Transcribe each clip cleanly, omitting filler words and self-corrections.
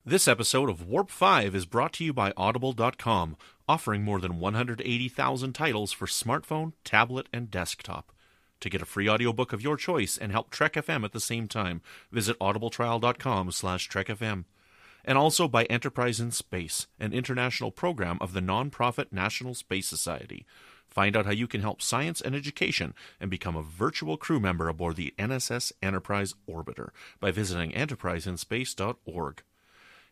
This episode of Warp 5 is brought to you by Audible.com, offering more than 180,000 titles for smartphone, tablet, and desktop. To get a free audiobook of your choice and help Trek FM at the same time, visit audibletrial.com/trekfm. And also by Enterprise in Space, an international program of the non-profit National Space Society. Find out how you can help science and education and become a virtual crew member aboard the NSS Enterprise Orbiter by visiting enterpriseinspace.org.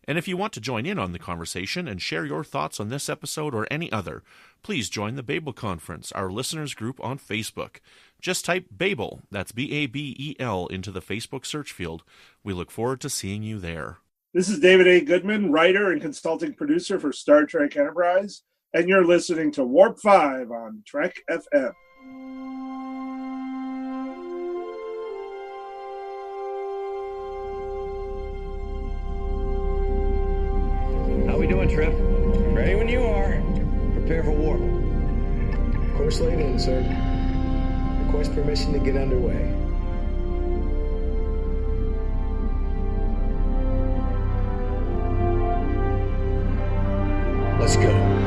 And if you want to join in on the conversation and share your thoughts on this episode or any other, please join the Babel Conference, our listeners group on Facebook. Just type Babel, that's B-A-B-E-L, into the Facebook search field. We look forward to seeing you there. This is David A. Goodman, writer and consulting producer for Star Trek Enterprise, and you're listening to Warp 5 on Trek FM. How we doing, Trip? Ready when you are. Prepare for warp. Course laid in, sir. Request permission to get underway. Let's go.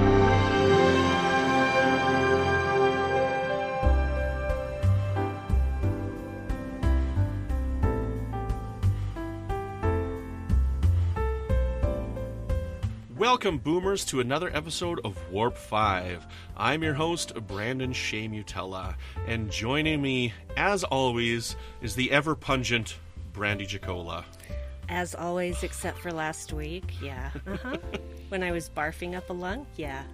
Welcome, Boomers, to another episode of Warp 5. I'm your host, Brandon Shea Mutella, and joining me, as always, is the ever-pungent Brandy Jacola. As always, except for last week, yeah. When I was barfing up a lung, yeah.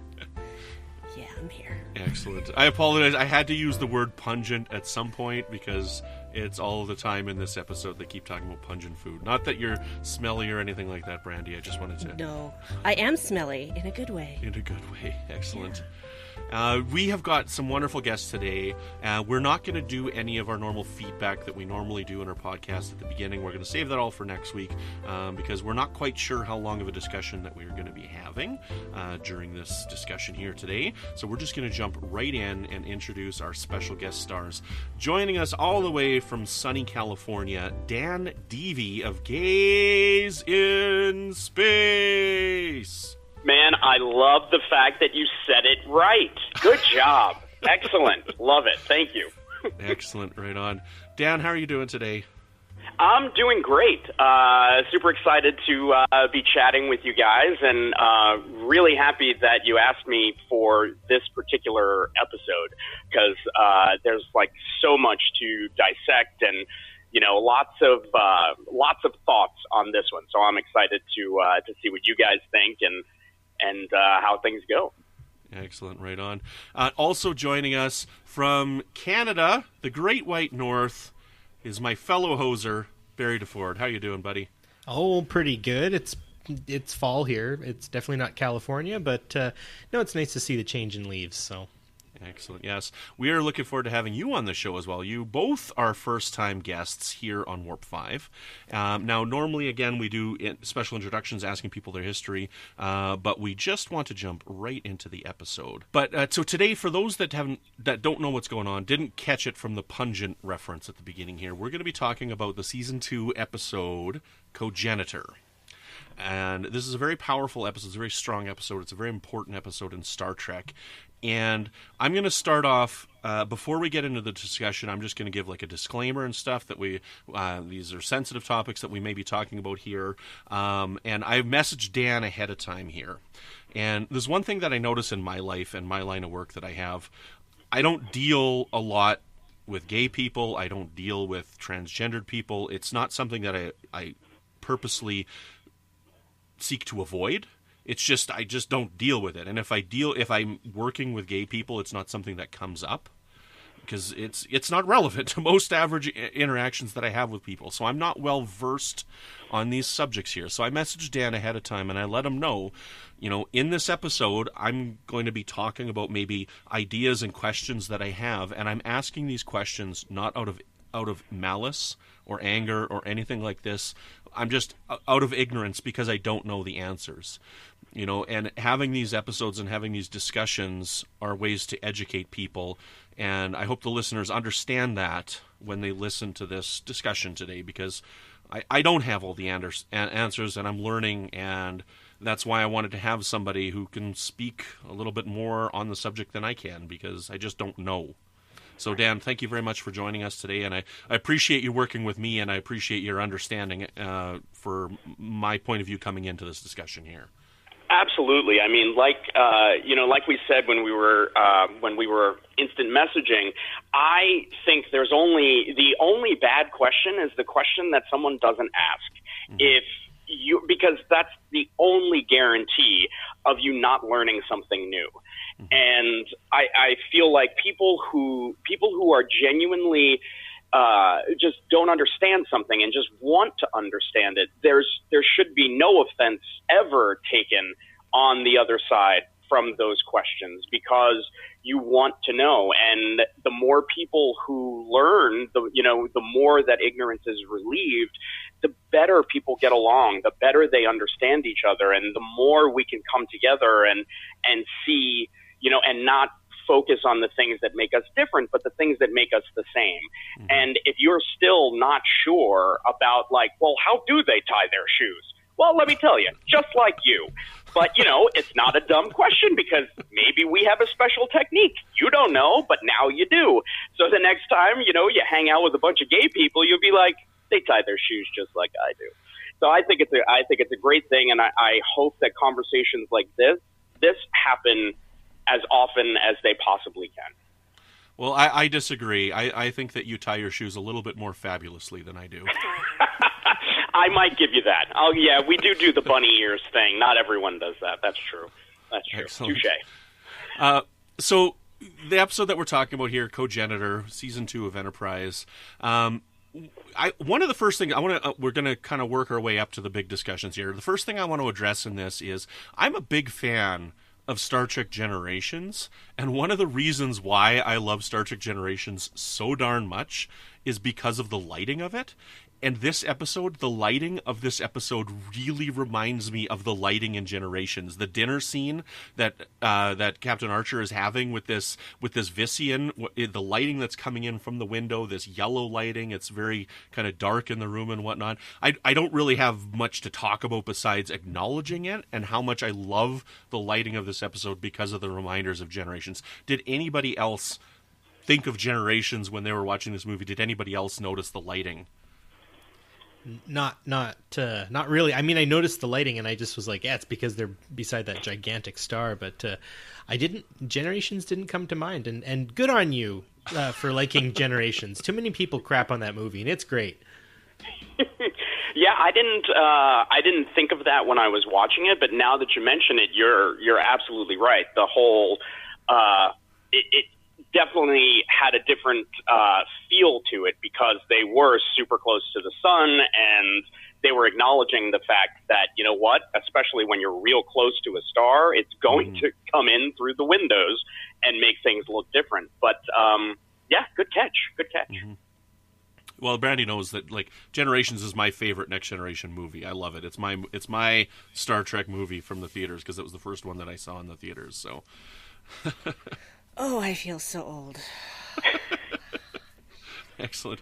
Yeah, I'm here. Excellent. I apologize. I had to use the word pungent at some point because it's all the time in this episode they keep talking about pungent food. Not that you're smelly or anything like that, Brandy. I just wanted to... No, I am smelly in a good way. In a good way. Excellent. We have got some wonderful guests today. We're not going to do any of our normal feedback that we normally do in our podcast at the beginning. We're going to save that all for next week because we're not quite sure how long of a discussion that we're going to be having during this discussion here today. So we're just going to jump right in and introduce our special guest stars. Joining us all the way from sunny California, Dan Deevey of Gaze in Space. Man, I love the fact that you said it right. Good job. Excellent. Love it. Thank you. Excellent. Right on. Dan, how are you doing today? I'm doing great. Super excited to be chatting with you guys, and really happy that you asked me for this particular episode because there's like so much to dissect and lots of thoughts on this one. So I'm excited to see what you guys think and how things go. Excellent. Right on. Also joining us from Canada, the Great White North, is my fellow hoser, Barry DeFord. How you doing, buddy? Oh, pretty good. It's fall here. It's definitely not California, but no, it's nice to see the change in leaves, so... Excellent, yes. We are looking forward to having you on the show as well. You both are first-time guests here on Warp 5. Now, normally, again, we do special introductions asking people their history, but we just want to jump right into the episode. But so today, for those that don't know what's going on, didn't catch it from the pungent reference at the beginning here, we're going to be talking about the Season 2 episode, Cogenitor. And this is a very powerful episode. It's a very strong episode. It's a very important episode in Star Trek. And I'm going to start off, before we get into the discussion, I'm just going to give like a disclaimer and stuff that these are sensitive topics that we may be talking about here. And I messaged Dan ahead of time here. And there's one thing that I notice in my life and my line of work that I don't deal a lot with gay people. I don't deal with transgendered people. It's not something that I purposely seek to avoid. It's just I just don't deal with it. And if I'm working with gay people, it's not something that comes up because it's not relevant to most average interactions that I have with people. So I'm not well versed on these subjects here. So I messaged Dan ahead of time and I let him know, in this episode, I'm going to be talking about maybe ideas and questions that I have, and I'm asking these questions not out of malice or anger or anything like this. I'm just out of ignorance because I don't know the answers. And having these episodes and having these discussions are ways to educate people. And I hope the listeners understand that when they listen to this discussion today, because I don't have all the answers, and I'm learning, and that's why I wanted to have somebody who can speak a little bit more on the subject than I can, because I just don't know. So, Dan, thank you very much for joining us today, and I appreciate you working with me, and I appreciate your understanding for my point of view coming into this discussion here. Absolutely. I mean, like we said when we were instant messaging, I think the only bad question is the question that someone doesn't ask. Mm-hmm. Because that's the only guarantee of you not learning something new. Mm-hmm. And I feel like people who are genuinely just don't understand something and just want to understand it, there should be no offense ever taken on the other side from those questions, because you want to know. And the more people who learn, the more that ignorance is relieved, the better people get along, the better they understand each other, and the more we can come together and see, and not focus on the things that make us different, but the things that make us the same. Mm-hmm. And if you're still not sure about, well, how do they tie their shoes? Well, let me tell you, just like you. But, it's not a dumb question, because maybe we have a special technique. You don't know, but now you do. So the next time, you hang out with a bunch of gay people, you'll be like, they tie their shoes just like I do. So I think it's a great thing, and I hope that conversations like this happen as often as they possibly can. Well, I disagree. I think that you tie your shoes a little bit more fabulously than I do. I might give you that. Oh, yeah, we do the bunny ears thing. Not everyone does that. That's true. Excellent. Touche. So the episode that we're talking about here, Cogenitor, Season 2 of Enterprise, one of the first things we're going to kind of work our way up to the big discussions here. The first thing I want to address in this is I'm a big fan of Star Trek Generations, and one of the reasons why I love Star Trek Generations so darn much is because of the lighting of it. And this episode, the lighting of this episode really reminds me of the lighting in Generations. The dinner scene that Captain Archer is having with this Vissian, the lighting that's coming in from the window, this yellow lighting, it's very kind of dark in the room and whatnot. I don't really have much to talk about besides acknowledging it and how much I love the lighting of this episode because of the reminders of Generations. Did anybody else think of Generations when they were watching this movie? Did anybody else notice the lighting? Not really. I mean, I noticed the lighting, and I just was like, yeah, it's because they're beside that gigantic star. But Generations didn't come to mind, and good on you for liking Generations. Too many people crap on that movie, and it's great. Yeah, I didn't think of that when I was watching it, but now that you mention it, you're absolutely right. The whole it definitely had a different feel to it because they were super close to the sun, and they were acknowledging the fact that, you know what, especially when you're real close to a star, it's going to come in through the windows and make things look different. But yeah, good catch. Mm-hmm. Well, Brandy knows that Generations is my favorite Next Generation movie. I love it. It's my Star Trek movie from the theaters because it was the first one that I saw in the theaters. So. Oh, I feel so old. Excellent.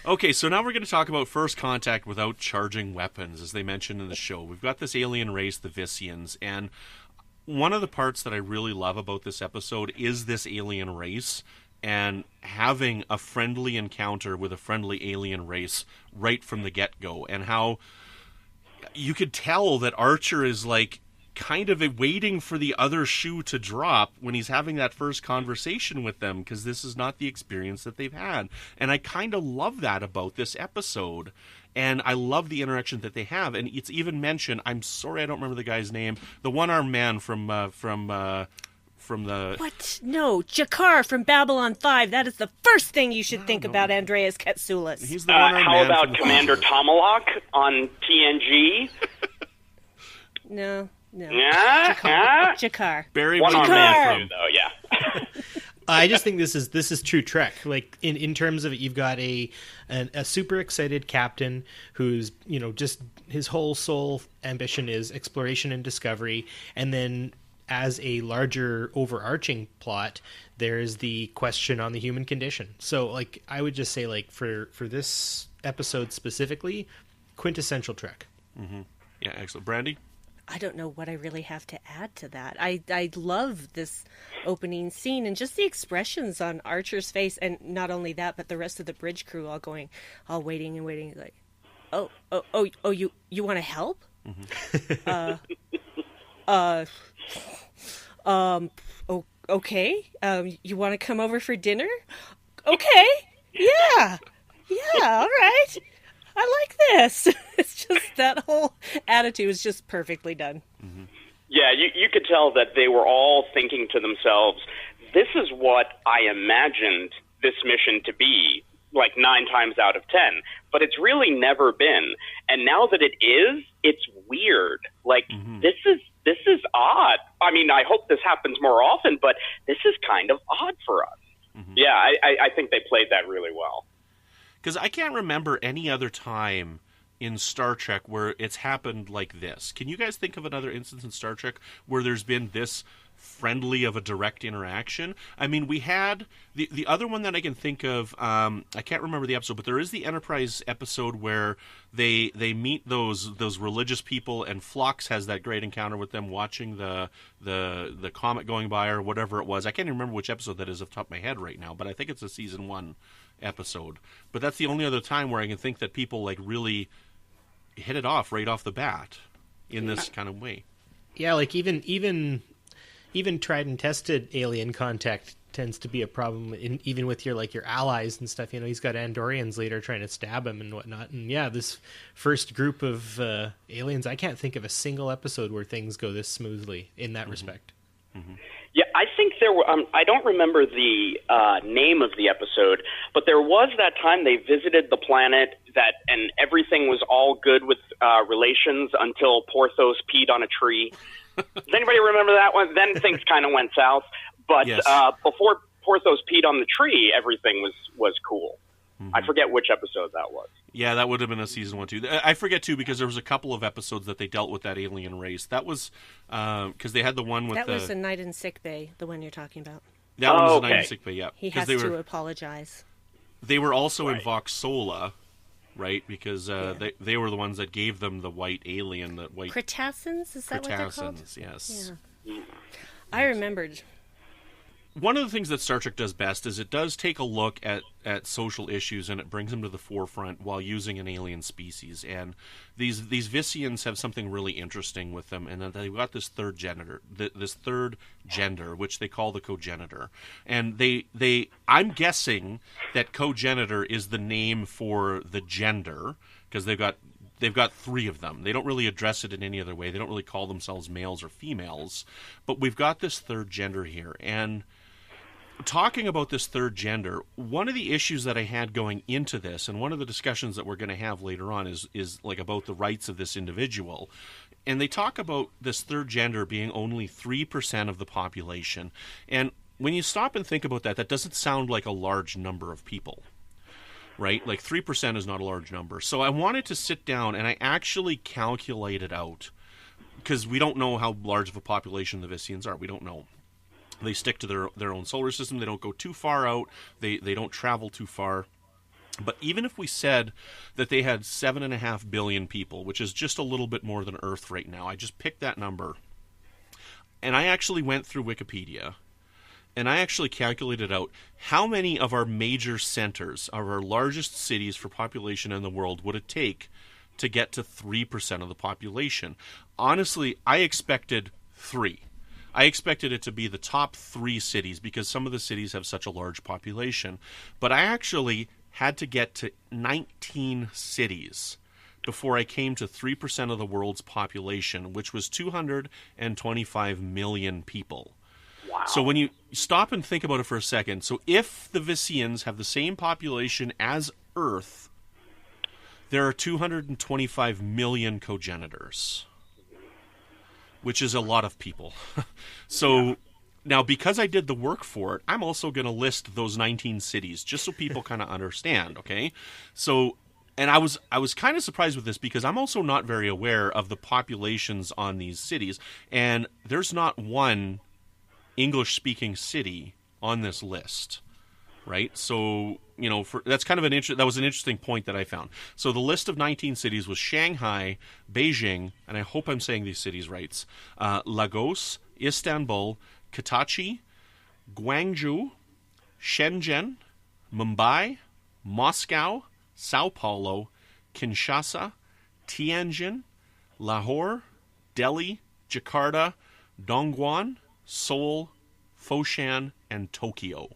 Okay, so now we're going to talk about first contact without charging weapons, as they mentioned in the show. We've got this alien race, the Vissians, and one of the parts that I really love about this episode is this alien race and having a friendly encounter with a friendly alien race right from the get-go, and how you could tell that Archer is kind of waiting for the other shoe to drop when he's having that first conversation with them, because this is not the experience that they've had. And I kind of love that about this episode. And I love the interaction that they have. And it's even mentioned, I'm sorry I don't remember the guy's name, the one-armed man from the... What? No, Jakar from Babylon 5. That is the first thing you should think about Andreas Katsoulis. He's the one-armed how man about Commander Tomahawk on TNG? No. Yeah, Jakar. Barry one-armed man from though, yeah. I just think this is true Trek. In terms of it, you've got a super excited captain who's, just his whole soul ambition is exploration and discovery, and then as a larger overarching plot, there's the question on the human condition. So I would just say for this episode specifically, quintessential Trek. Mm-hmm. Yeah, excellent. Brandy? I don't know what I really have to add to that. I love this opening scene and just the expressions on Archer's face, and not only that, but the rest of the bridge crew all waiting and waiting, like, oh, you want to help? Mm-hmm. Okay. You want to come over for dinner? Okay. Yeah, all right. I like this. It's just that whole attitude was just perfectly done. Mm-hmm. Yeah, you could tell that they were all thinking to themselves, this is what I imagined this mission to be, like 9 times out of 10. But it's really never been. And now that it is, it's weird. Like, this is odd. I mean, I hope this happens more often, but this is kind of odd for us. Mm-hmm. Yeah, I think they played that really well. Because I can't remember any other time in Star Trek where it's happened like this. Can you guys think of another instance in Star Trek where there's been this friendly of a direct interaction? I mean, we had the other one that I can think of. I can't remember the episode, but there is the Enterprise episode where they meet those religious people, and Phlox has that great encounter with them watching the comet going by or whatever it was. I can't even remember which episode that is off the top of my head right now, but I think it's a season 1 episode. But that's the only other time where I can think that people like really hit it off right off the bat in this kind of way. Yeah, like even tried and tested alien contact tends to be a problem, even with your allies and stuff. You know, he's got Andorians later trying to stab him and whatnot. And yeah, this first group of aliens, I can't think of a single episode where things go this smoothly in that respect. Mm-hmm. Yeah, I think there were. I don't remember the name of the episode, but there was that time they visited the planet and everything was all good with relations until Porthos peed on a tree. Does anybody remember that one? Then things kind of went south. But yes. Before Porthos peed on the tree, everything was cool. Mm-hmm. I forget which episode that was. Yeah, that would have been a season 1 too. I forget too because there was a couple of episodes that they dealt with that alien race. That was because they had the one with that was A Night in Sick Bay, the one you're talking about. That one was A Night in Sick Bay. Yeah, he has to apologize. They were also in Vox Sola, right? Because they were the ones that gave them the white alien, the white Cretaceans. Is that what they're called? Yes. Yeah. I remembered. One of the things that Star Trek does best is it does take a look at social issues and it brings them to the forefront while using an alien species. And these Visians have something really interesting with them, and that they've got this third gender, which they call the Cogenitor. And I'm guessing that Cogenitor is the name for the gender because they've got 3 of them. They don't really address it in any other way. They don't really call themselves males or females. But we've got this third gender here. And talking about this third gender, one of the issues that I had going into this, and one of the discussions that we're going to have later on is like about the rights of this individual. And they talk about this third gender being only 3% of the population. And when you stop and think about that, that doesn't sound like a large number of people. Right? Like 3% is not a large number. So I wanted to sit down and I actually calculated out, because we don't know how large of a population the Visians are. We don't know. They stick to their own solar system. They don't go too far out. They don't travel too far. But even if we said that they had 7.5 billion people, which is just a little bit more than Earth right now, I just picked that number. And I actually went through Wikipedia. And I actually calculated out how many of our major centers, of our largest cities for population in the world, would it take to get to 3% of the population. Honestly, I expected 3. I expected it to be the top 3 cities because some of the cities have such a large population. But I actually had to get to 19 cities before I came to 3% of the world's population, which was 225 million people. Wow. So when you stop and think about it for a second, so if the Visians have the same population as Earth, there are 225 million Cogenitors, which is a lot of people. So now, because I did the work for it, I'm also going to list those 19 cities, just so people kind of understand, okay? So, and I was kind of surprised with this because I'm also not very aware of the populations on these cities, and there's not one English-speaking city on this list, right? So that's kind of that was an interesting point that I found. So the list of 19 cities was Shanghai, Beijing, and I hope I'm saying these cities right, Lagos, Istanbul, Katachi, Guangzhou, Shenzhen, Mumbai, Moscow, Sao Paulo, Kinshasa, Tianjin, Lahore, Delhi, Jakarta, Dongguan, Seoul, Foshan, and Tokyo.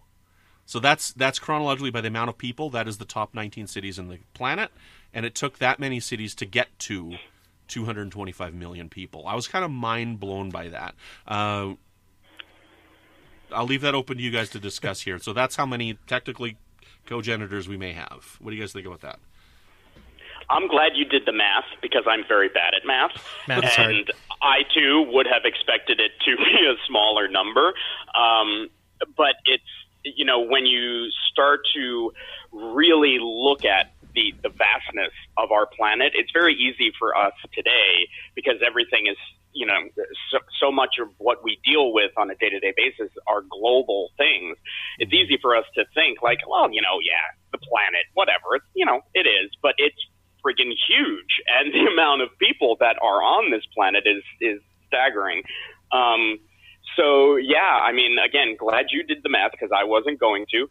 So that's chronologically by the amount of people. That is the top 19 cities in the planet, and it took that many cities to get to 225 million people. I was kind of mind blown by that. I'll leave that open to you guys to discuss here. So that's how many technically cogenitors we may have. What do you guys think about that? I'm glad you did the math because I'm very bad at math. Math's hard. And I, too, would have expected it to be a smaller number. But it's, when you start to really look at the vastness of our planet, it's very easy for us today because everything is, so much of what we deal with on a day-to-day basis are global things. It's easy for us to think like, well, the planet, whatever, it's, it is, but it's freaking huge. And the amount of people that are on this planet is staggering. So, again, glad you did the math because I wasn't going to.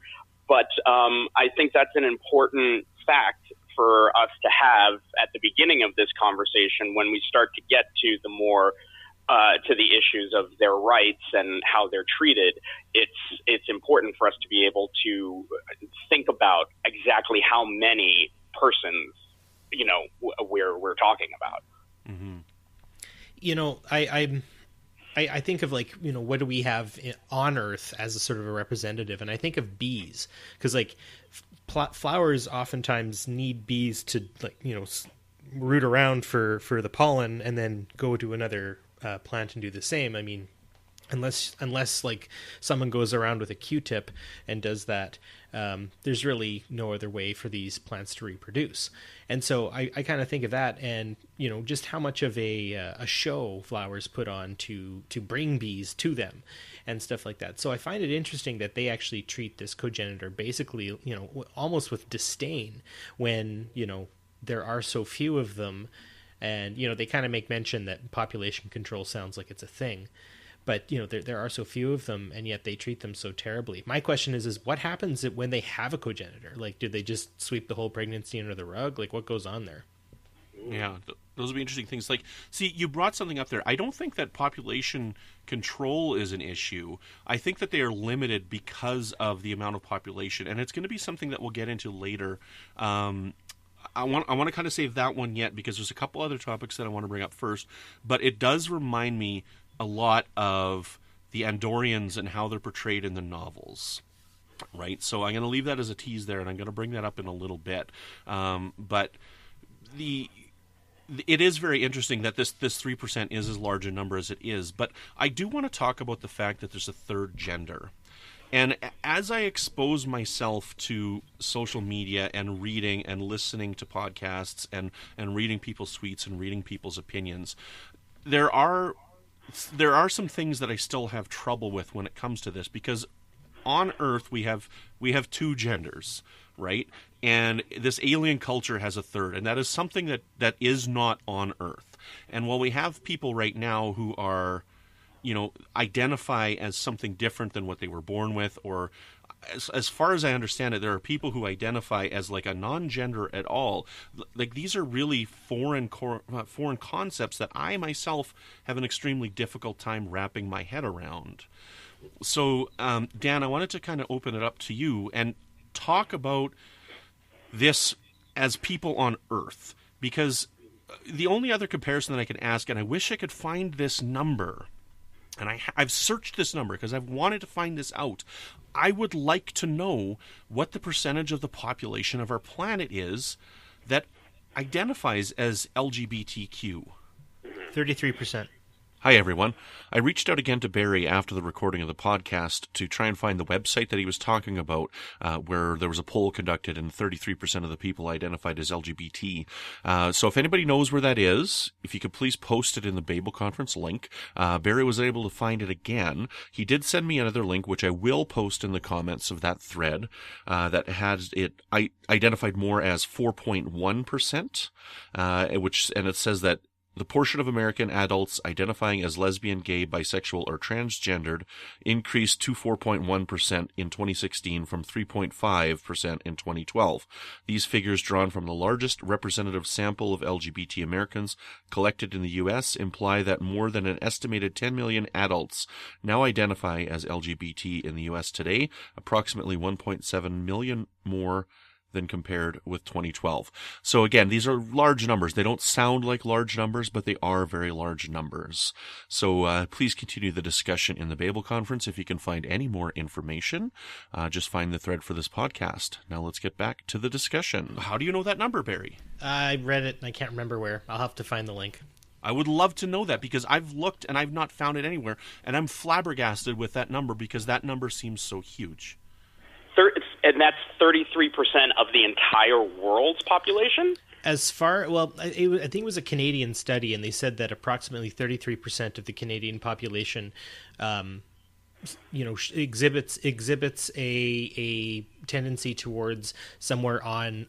But I think that's an important fact for us to have at the beginning of this conversation when we start to get to the more to the issues of their rights and how they're treated. It's important for us to be able to think about exactly how many persons we're talking about. Mm-hmm. I think of what do we have on Earth as a sort of a representative, and I think of bees because flowers oftentimes need bees to root around for the pollen and then go to another plant and do the same. I mean, unless someone goes around with a Q-tip and does that, there's really no other way for these plants to reproduce. And so I kind of think of that and, just how much of a show flowers put on to bring bees to them and stuff like that. So I find it interesting that they actually treat this cogenitor basically, almost with disdain when, there are so few of them. And, they kind of make mention that population control sounds like it's a thing. But, there are so few of them, and yet they treat them so terribly. My question is what happens when they have a cogenitor? Do they just sweep the whole pregnancy under the rug? What goes on there? Yeah, those would be interesting things. See, you brought something up there. I don't think that population control is an issue. I think that they are limited because of the amount of population, and it's going to be something that we'll get into later. I want to kind of save that one yet because there's a couple other topics that I want to bring up first. But it does remind me a lot of the Andorians and how they're portrayed in the novels, right? So I'm going to leave that as a tease there, and I'm going to bring that up in a little bit. But it is very interesting that this 3% is as large a number as it is. But I do want to talk about the fact that there's a third gender. And as I expose myself to social media and reading and listening to podcasts and reading people's tweets and reading people's opinions, there are some things that I still have trouble with when it comes to this, because on Earth we have two genders, right? And this alien culture has a third, and that is something that is not on Earth. And while we have people right now who are, identify as something different than what they were born with, or as far as I understand it, there are people who identify as a non-gender at all. These are really foreign concepts that I myself have an extremely difficult time wrapping my head around. So, Dan, I wanted to kind of open it up to you and talk about this as people on Earth, because the only other comparison that I can ask, and I wish I could find this number, and I've searched this number because I've wanted to find this out. I would like to know what the percentage of the population of our planet is that identifies as LGBTQ. 33%. Hi, everyone. I reached out again to Barry after the recording of the podcast to try and find the website that he was talking about, where there was a poll conducted and 33% of the people identified as LGBT. So if anybody knows where that is, if you could please post it in the Babel Conference link. Barry was able to find it again. He did send me another link, which I will post in the comments of that thread, that has it identified more as 4.1%, and it says that the portion of American adults identifying as lesbian, gay, bisexual, or transgendered increased to 4.1% in 2016 from 3.5% in 2012. These figures, drawn from the largest representative sample of LGBT Americans collected in the U.S., imply that more than an estimated 10 million adults now identify as LGBT in the U.S. today, approximately 1.7 million more than compared with 2012. So again, these are large numbers. They don't sound like large numbers, but they are very large numbers. So please continue the discussion in the Babel Conference. If you can find any more information, just find the thread for this podcast. Now let's get back to the discussion. How do you know that number, Barry? I read it and I can't remember where. I'll have to find the link. I would love to know that, because I've looked and I've not found it anywhere, and I'm flabbergasted with that number because that number seems so huge. And that's 33% of the entire world's population? I think it was a Canadian study, and they said that approximately 33% of the Canadian population, exhibits a tendency towards somewhere on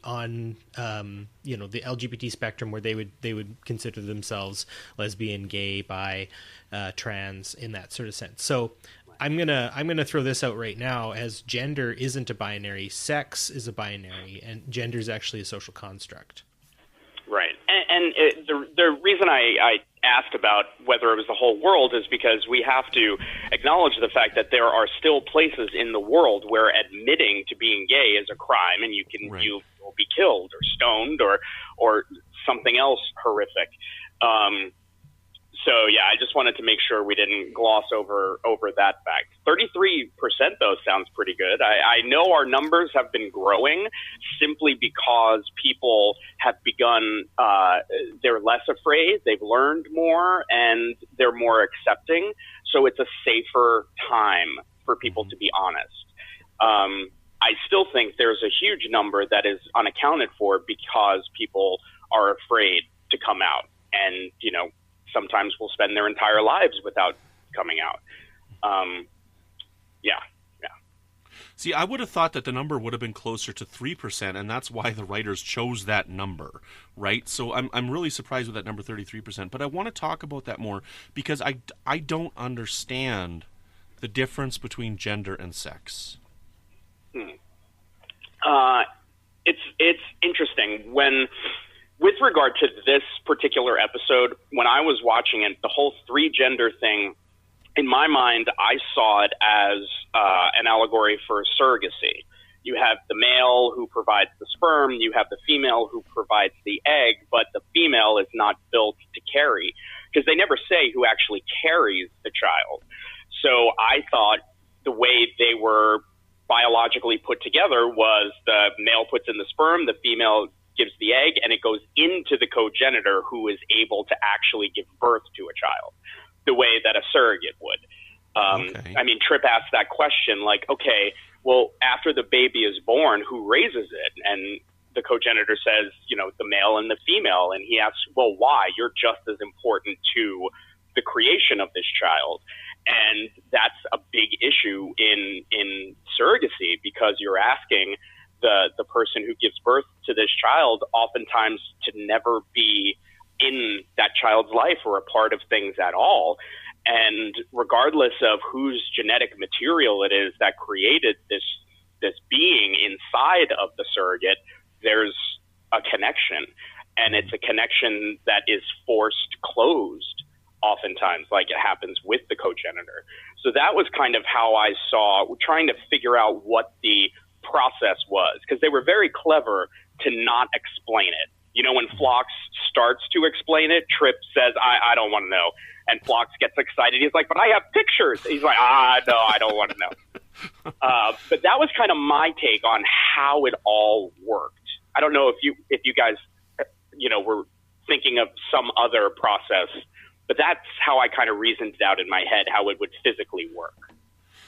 the LGBT spectrum, where they would consider themselves lesbian, gay, bi, trans, in that sort of sense. So I'm gonna throw this out right now, as gender isn't a binary, sex is a binary, and gender is actually a social construct. Right, and the reason I asked about whether it was the whole world is because we have to acknowledge the fact that there are still places in the world where admitting to being gay is a crime, and you will be killed or stoned or something else horrific. So, yeah, I just wanted to make sure we didn't gloss over that fact. 33%, though, sounds pretty good. I know our numbers have been growing simply because people have begun, they're less afraid, they've learned more, and they're more accepting. So it's a safer time for people to be honest. I still think there's a huge number that is unaccounted for because people are afraid to come out. And, sometimes will spend their entire lives without coming out. Yeah. See, I would have thought that the number would have been closer to 3%, and that's why the writers chose that number, right? So I'm really surprised with that number, 33%. But I want to talk about that more because I don't understand the difference between gender and sex. It's interesting. With regard to this particular episode, when I was watching it, the whole three-gender thing, in my mind, I saw it as an allegory for surrogacy. You have the male who provides the sperm, you have the female who provides the egg, but the female is not built to carry, because they never say who actually carries the child. So I thought the way they were biologically put together was the male puts in the sperm, the female gives the egg, and it goes into the cogenitor, who is able to actually give birth to a child the way that a surrogate would. Okay. I mean, Tripp asked that question, like, okay, well, after the baby is born, who raises it? And the cogenitor says, the male and the female. And he asks, well, why? You're just as important to the creation of this child. And that's a big issue in surrogacy, because you're asking the person who gives birth to this child oftentimes to never be in that child's life or a part of things at all. And regardless of whose genetic material it is that created this being inside of the surrogate, there's a connection. And it's a connection that is forced closed oftentimes, like it happens with the cogenitor. So that was kind of how I saw, trying to figure out what the process was, because they were very clever to not explain it. When Phlox starts to explain it, Tripp says, I don't want to know. And Phlox gets excited. He's like, but I have pictures. He's like, no, I don't want to know. But that was kind of my take on how it all worked. I don't know if you guys, were thinking of some other process But that's how I kind of reasoned it out in my head, how it would physically work.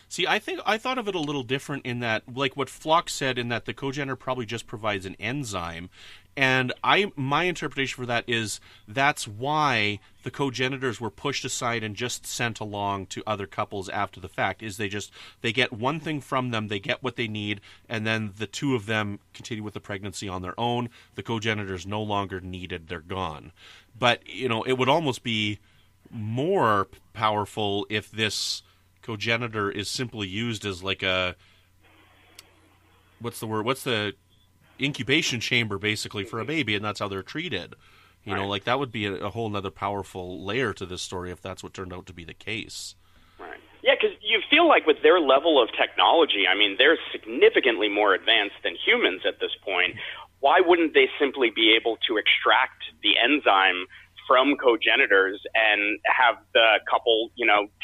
See, I thought of it a little different in that, like what Flock said, in that the cogenitor probably just provides an enzyme. And my interpretation for that is that's why the cogenitors were pushed aside and just sent along to other couples after the fact, is they get one thing from them, they get what they need, and then the two of them continue with the pregnancy on their own. The cogenitors no longer needed, they're gone. But, it would almost be more powerful if this cogenitor is simply used as like a, what's the incubation chamber basically for a baby, and that's how they're treated. Like that would be a whole nother powerful layer to this story if that's what turned out to be the case. Right. Yeah, because you feel like with their level of technology, I mean, they're significantly more advanced than humans at this point. Why wouldn't they simply be able to extract the enzyme from cogenitors and have the couple,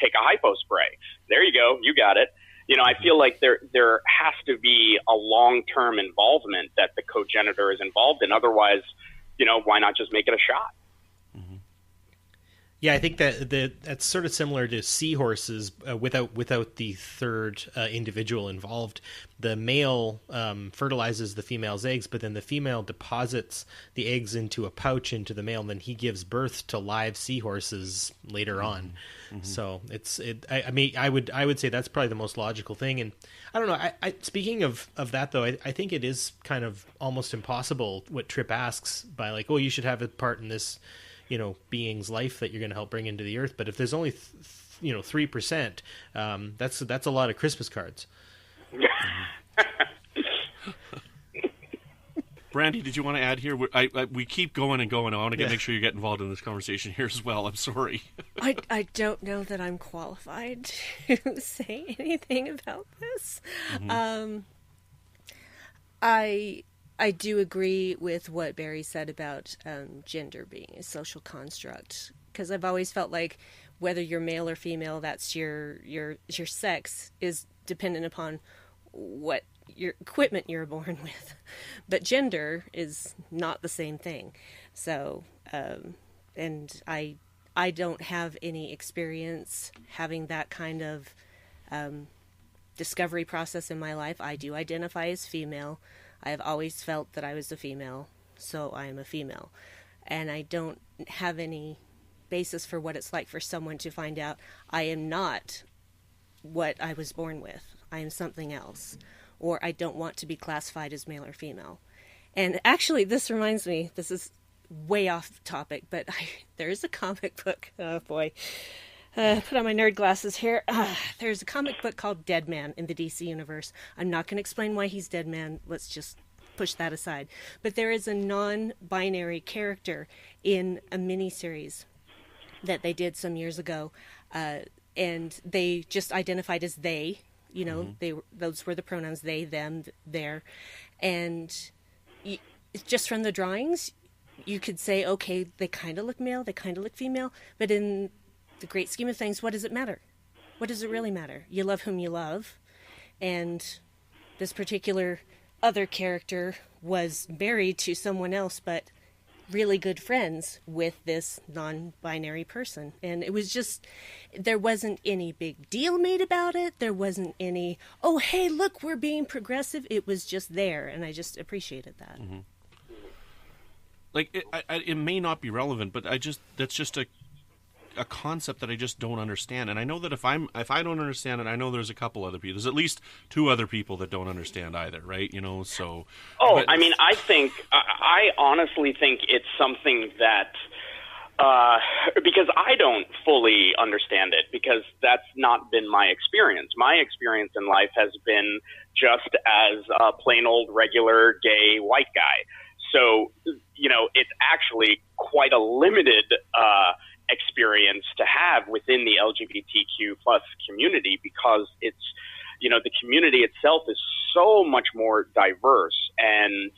take a hypo spray? There you go. You got it. I feel like there has to be a long-term involvement that the cogenitor is involved in. Otherwise, why not just make it a shot? Mm-hmm. Yeah, I think that's sort of similar to seahorses without the third individual involved. The male fertilizes the female's eggs, but then the female deposits the eggs into a pouch into the male, and then he gives birth to live seahorses later on. Mm-hmm. So I would say that's probably the most logical thing. And I don't know. I speaking of that though, I think it is kind of almost impossible what Trip asks by like, oh, you should have a part in this, being's life that you're going to help bring into the earth. But if there's only 3%, that's a lot of Christmas cards. Brandy, did you want to add here? We keep going and going. I want to make sure you get involved in this conversation here as well. I'm sorry. I don't know that I'm qualified to say anything about this. Mm-hmm. I do agree with what Barry said about gender being a social construct, because I've always felt like whether you're male or female, that's your sex is dependent upon what your equipment you're born with, but gender is not the same thing. So, and I don't have any experience having that kind of discovery process in my life. I do identify as female. I have always felt that I was a female, so I am a female. And I don't have any basis for what it's like for someone to find out I am not what I was born with. I am something else. Or I don't want to be classified as male or female. And actually, this reminds me, this is way off topic, but there is a comic book. Oh, boy. Put on my nerd glasses here. There's a comic book called Dead Man in the DC universe. I'm not going to explain why he's Dead Man. Let's just push that aside. But there is a non-binary character in a miniseries that they did some years ago, and they just identified as they. Those were the pronouns: they, them, their, and just from the drawings, you could say, okay, they kind of look male, they kind of look female, but in the great scheme of things, what does it matter? What does it really matter? You love whom you love, and this particular other character was married to someone else, but really good friends with this non-binary person. And it was just, there wasn't any big deal made about it. There wasn't any, oh, hey, look, we're being progressive. It was just there, and I just appreciated that. Mm-hmm. Like, it may not be relevant, but that's just a concept that I just don't understand. And I know that if I don't understand it, I know there's a couple other people. There's at least two other people that don't understand either, right? So. Oh, but, I mean, I honestly think it's something that, because I don't fully understand it, because that's not been my experience. My experience in life has been just as a plain old regular gay white guy. So, it's actually quite a limited, experience to have within the LGBTQ plus community, because it's, the community itself is so much more diverse and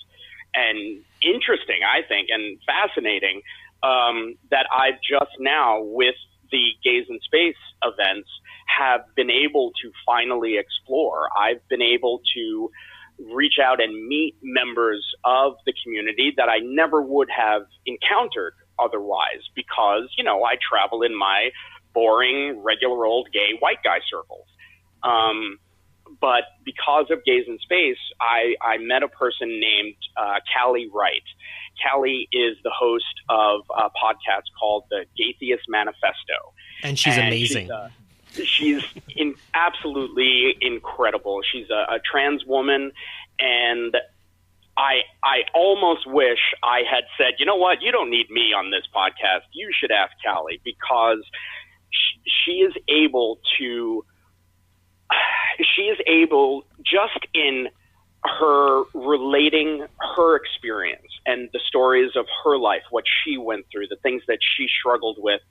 interesting, I think, and fascinating, that I've just now, with the Gays in Space events, have been able to finally explore. I've been able to reach out and meet members of the community that I never would have encountered otherwise because, you know, I travel in my boring, regular old gay white guy circles. But because of Gays in Space, I met a person named Callie Wright. Callie is the host of a podcast called the Gaytheist Manifesto. And she's amazing. She's absolutely incredible. She's a trans woman, and I almost wish I had said, you know what, you don't need me on this podcast. You should ask Callie, because she is able, just in her relating her experience and the stories of her life, what she went through, the things that she struggled with,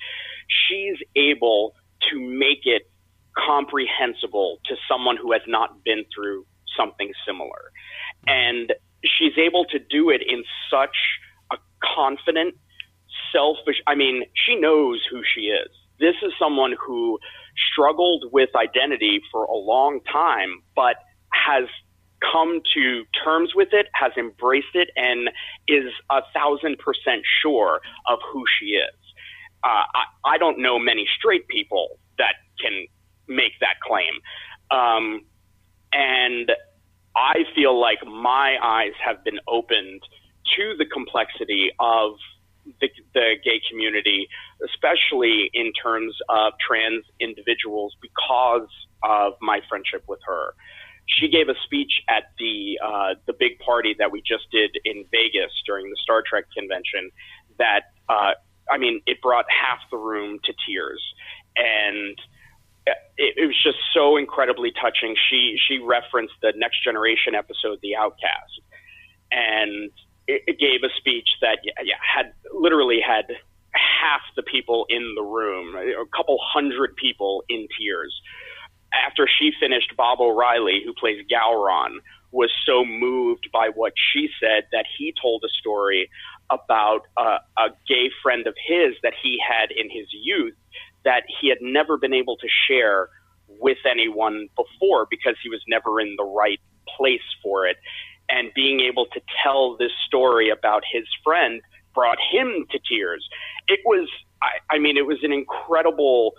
she's able to make it comprehensible to someone who has not been through something similar. And she's able to do it in such a confident, she knows who she is. This is someone who struggled with identity for a long time, but has come to terms with it, has embraced it, and is 1,000% sure of who she is. I don't know many straight people that can make that claim. And I feel like my eyes have been opened to the complexity of the gay community, especially in terms of trans individuals, because of my friendship with her. She gave a speech at the big party that we just did in Vegas during the Star Trek convention that, it brought half the room to tears. And it was just so incredibly touching. She referenced the Next Generation episode, The Outcast, and it gave a speech that had half the people in the room, a couple hundred people in tears. After she finished, Bob O'Reilly, who plays Gowron, was so moved by what she said that he told a story about a gay friend of his that he had in his youth that he had never been able to share with anyone before because he was never in the right place for it. And being able to tell this story about his friend brought him to tears. It was an incredible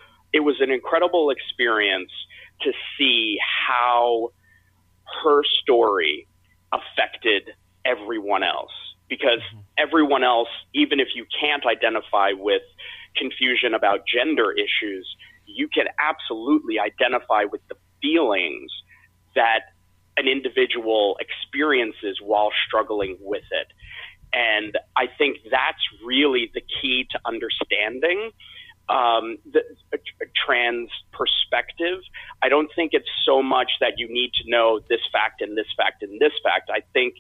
experience to see how her story affected everyone else, because everyone else, even if you can't identify with confusion about gender issues, you can absolutely identify with the feelings that an individual experiences while struggling with it. And I think that's really the key to understanding the trans perspective. I don't think it's so much that you need to know this fact and this fact and this fact. I think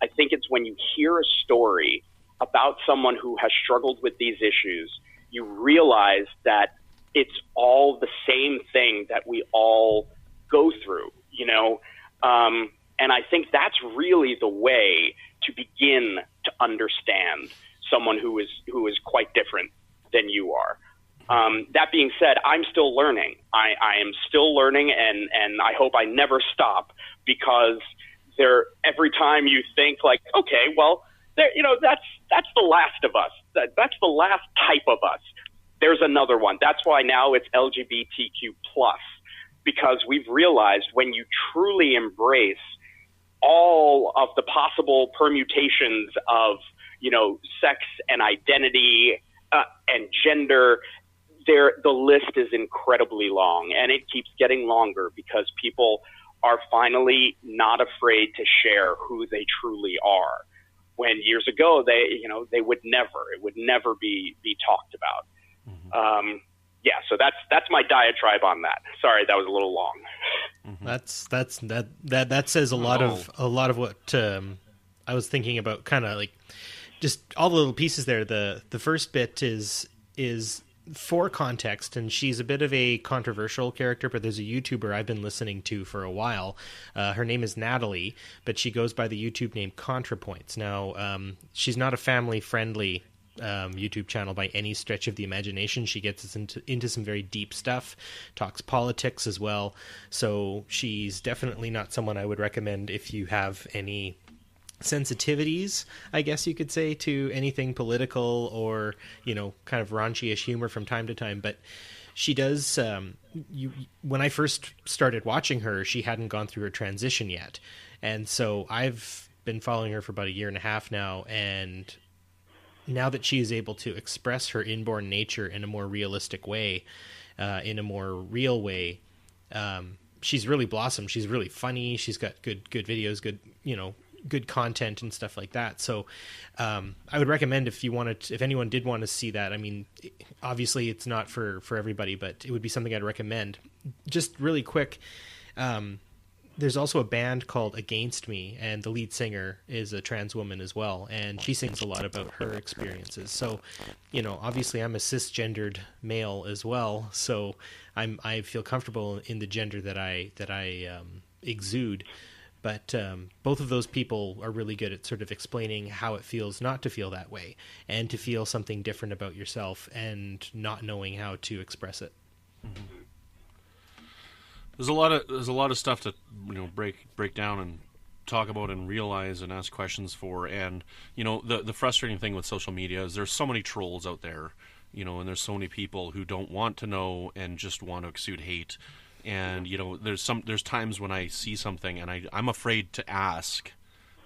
it's when you hear a story about someone who has struggled with these issues, you realize that it's all the same thing that we all go through, you know? And I think that's really the way to begin to understand someone who is quite different than you are. That being said, I'm still learning. I am still learning, and I hope I never stop, because every time you think like, okay, well, that's the last of us. That's the last type of us. There's another one. That's why now it's LGBTQ+, because we've realized when you truly embrace all of the possible permutations of, sex and identity and gender, the list is incredibly long, and it keeps getting longer because people are finally not afraid to share who they truly are. When years ago, it would never be talked about. Mm-hmm. So that's my diatribe on that. Sorry, that was a little long. Mm-hmm. That says a lot of what I was thinking about, kind of like just all the little pieces there. The first bit is for context, and she's a bit of a controversial character, but there's a YouTuber I've been listening to for a while. Her name is Natalie, but she goes by the YouTube name ContraPoints. Now, she's not a family-friendly YouTube channel by any stretch of the imagination. She gets us into some very deep stuff, talks politics as well. So she's definitely not someone I would recommend if you have any sensitivities, I guess you could say, to anything political or, kind of raunchy-ish humor from time to time. But she does, when I first started watching her, she hadn't gone through her transition yet. And so I've been following her for about 1.5 years now, and now that she is able to express her inborn nature in a more realistic way, in a more real way, she's really blossomed. She's really funny. She's got good videos, good content and stuff like that. So I would recommend, if anyone did want to see that. I mean, obviously it's not for everybody, but it would be something I'd recommend. Just really quick, there's also a band called Against Me, and the lead singer is a trans woman as well, and she sings a lot about her experiences. So, obviously I'm a cisgendered male as well, so I feel comfortable in the gender that I exude. But both of those people are really good at sort of explaining how it feels not to feel that way, and to feel something different about yourself and not knowing how to express it. Mm-hmm. There's a lot of stuff to break down and talk about and realize and ask questions for. And the frustrating thing with social media is there's so many trolls out there, and there's so many people who don't want to know and just want to exude hate. And there's times when I see something and I'm afraid to ask,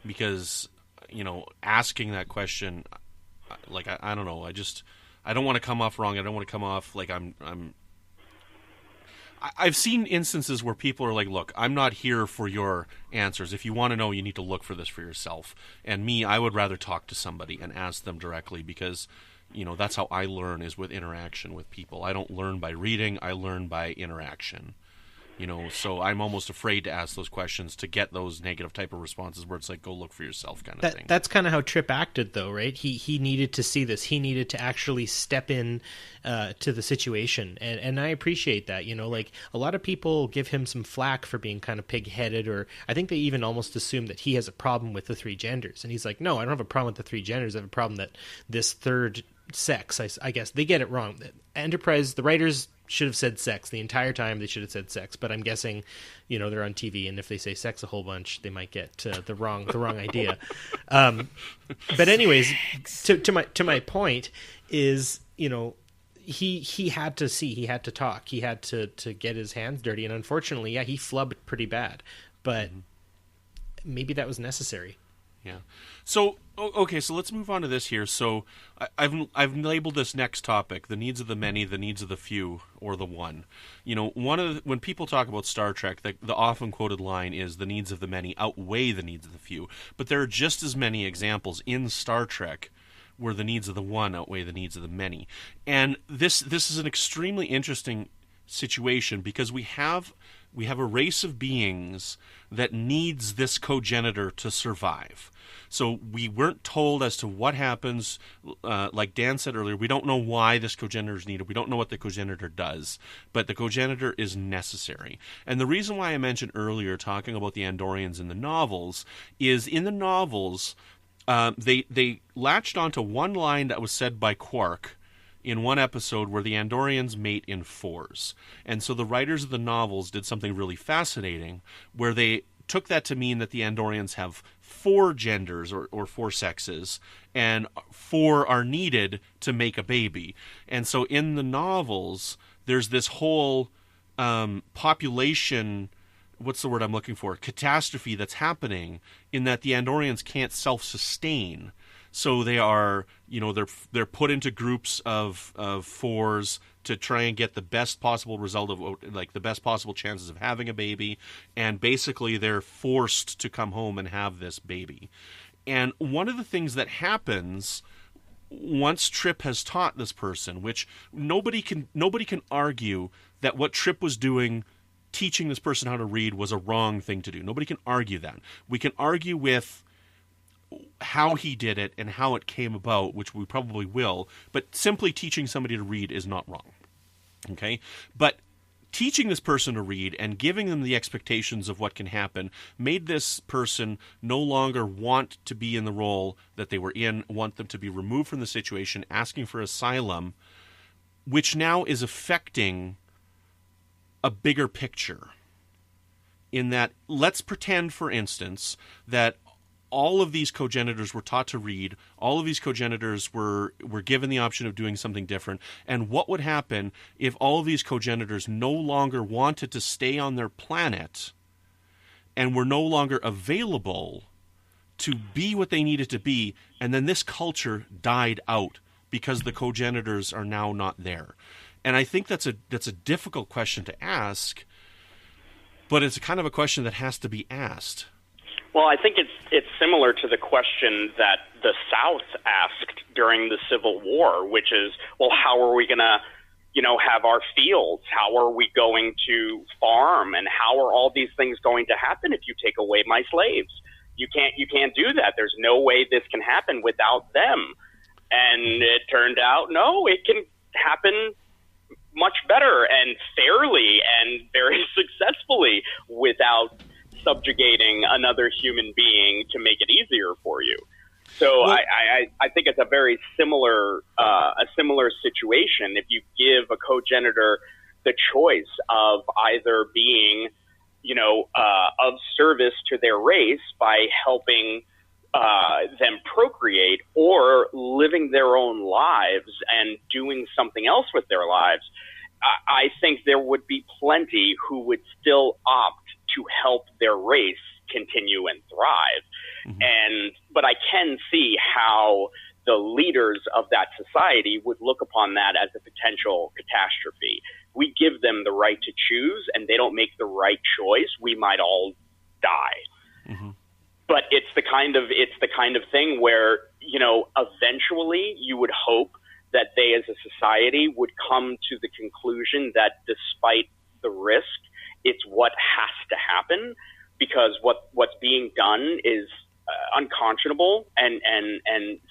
because asking that question, like I don't know, I don't want to come off wrong. I don't want to come off like I've seen instances where people are like, look, I'm not here for your answers. If you want to know, you need to look for this for yourself. And me, I would rather talk to somebody and ask them directly, because, that's how I learn, is with interaction with people. I don't learn by reading. I learn by interaction. So I'm almost afraid to ask those questions, to get those negative type of responses where it's like, go look for yourself kind of thing. That's kind of how Tripp acted, though, right? He needed to see this. He needed to actually step in to the situation. And I appreciate that. Like, a lot of people give him some flack for being kind of pig-headed, or I think they even almost assume that he has a problem with the three genders. And he's like, no, I don't have a problem with the three genders. I have a problem that this third sex, I guess, they get it wrong. Enterprise, the writers should have said sex the entire time. They should have said sex, but I'm guessing, they're on TV, and if they say sex a whole bunch, they might get the wrong idea. But anyways, to my point is, he had to see, he had to talk, he had to get his hands dirty, and unfortunately, he flubbed pretty bad, but maybe that was necessary. Yeah. So, okay, so let's move on to this here. So I've labeled this next topic, the needs of the many, the needs of the few, or the one. When people talk about Star Trek, the often quoted line is the needs of the many outweigh the needs of the few. But there are just as many examples in Star Trek where the needs of the one outweigh the needs of the many. And this is an extremely interesting situation, because we have a race of beings that needs this cogenitor to survive. So we weren't told as to what happens. Like Dan said earlier, we don't know why this cogenitor is needed. We don't know what the cogenitor does, but the cogenitor is necessary. And the reason why I mentioned earlier, talking about the Andorians in the novels, is in the novels, they latched onto one line that was said by Quark in one episode, where the Andorians mate in fours. And so the writers of the novels did something really fascinating, where they took that to mean that the Andorians have 4 genders or 4 sexes, and 4 are needed to make a baby. And so in the novels, there's this whole population, what's the word I'm looking for, catastrophe that's happening, in that the Andorians can't self-sustain. So they are, they're put into groups of 4s to try and get the best possible result of, like, the best possible chances of having a baby, and basically they're forced to come home and have this baby. And one of the things that happens once Tripp has taught this person, which nobody can argue that what Tripp was doing, teaching this person how to read, was a wrong thing to do. Nobody can argue that. We can argue with how he did it and how it came about, which we probably will, but simply teaching somebody to read is not wrong. Okay? But teaching this person to read and giving them the expectations of what can happen made this person no longer want to be in the role that they were in, want them to be removed from the situation, asking for asylum, which now is affecting a bigger picture. In that, let's pretend, for instance, that all of these cogenitors were taught to read. All of these cogenitors were given the option of doing something different. And what would happen if all of these cogenitors no longer wanted to stay on their planet and were no longer available to be what they needed to be, and then this culture died out because the cogenitors are now not there? And I think that's a difficult question to ask, but it's kind of a question that has to be asked. Well, I think it's similar to the question that the South asked during the Civil War, which is, well, how are we going to, have our fields? How are we going to farm? And how are all these things going to happen if you take away my slaves? You can't do that. There's no way this can happen without them. And it turned out, no, it can happen much better and fairly and very successfully without subjugating another human being to make it easier for you. So well, I think it's a very similar situation. If you give a cogenitor the choice of either being, of service to their race by helping them procreate, or living their own lives and doing something else with their lives, I think there would be plenty who would still opt to help their race continue and thrive. Mm-hmm. But I can see how the leaders of that society would look upon that as a potential catastrophe. We give them the right to choose, and they don't make the right choice, we might all die. Mm-hmm. But it's the kind of thing where, eventually you would hope that they as a society would come to the conclusion that despite the risk, it's what has to happen, because what's being done is unconscionable and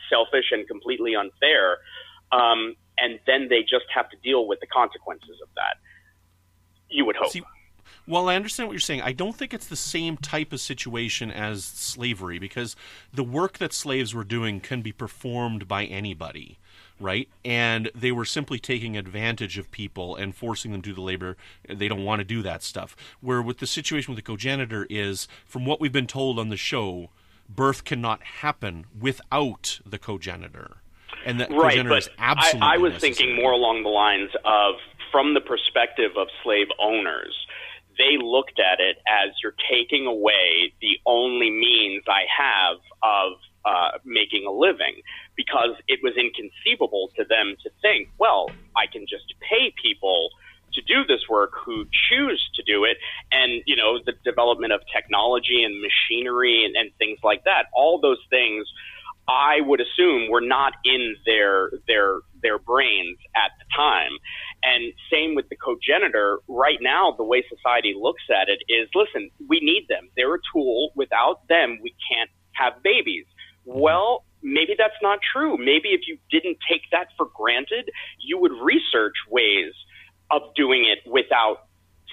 selfish and completely unfair. And then they just have to deal with the consequences of that. You would hope. See, well, I understand what you're saying. I don't think it's the same type of situation as slavery, because the work that slaves were doing can be performed by anybody, right? And they were simply taking advantage of people and forcing them to do the labor. They don't want to do that stuff. Where with the situation with the cogenitor is, from what we've been told on the show, birth cannot happen without the cogenitor. And that right, cogenitor but is absolutely I was necessary. thinking more along the lines of, from the perspective of slave owners, they looked at it as, you're taking away the only means I have of making a living, because it was inconceivable to them to think, well, I can just pay people to do this work who choose to do it. And, the development of technology and machinery and things like that, all those things, I would assume, were not in their brains at the time. And same with the cogenitor. Right now, the way society looks at it is, listen, we need them. They're a tool. Without them, we can't have babies. Well, maybe that's not true. Maybe if you didn't take that for granted, you would research ways of doing it without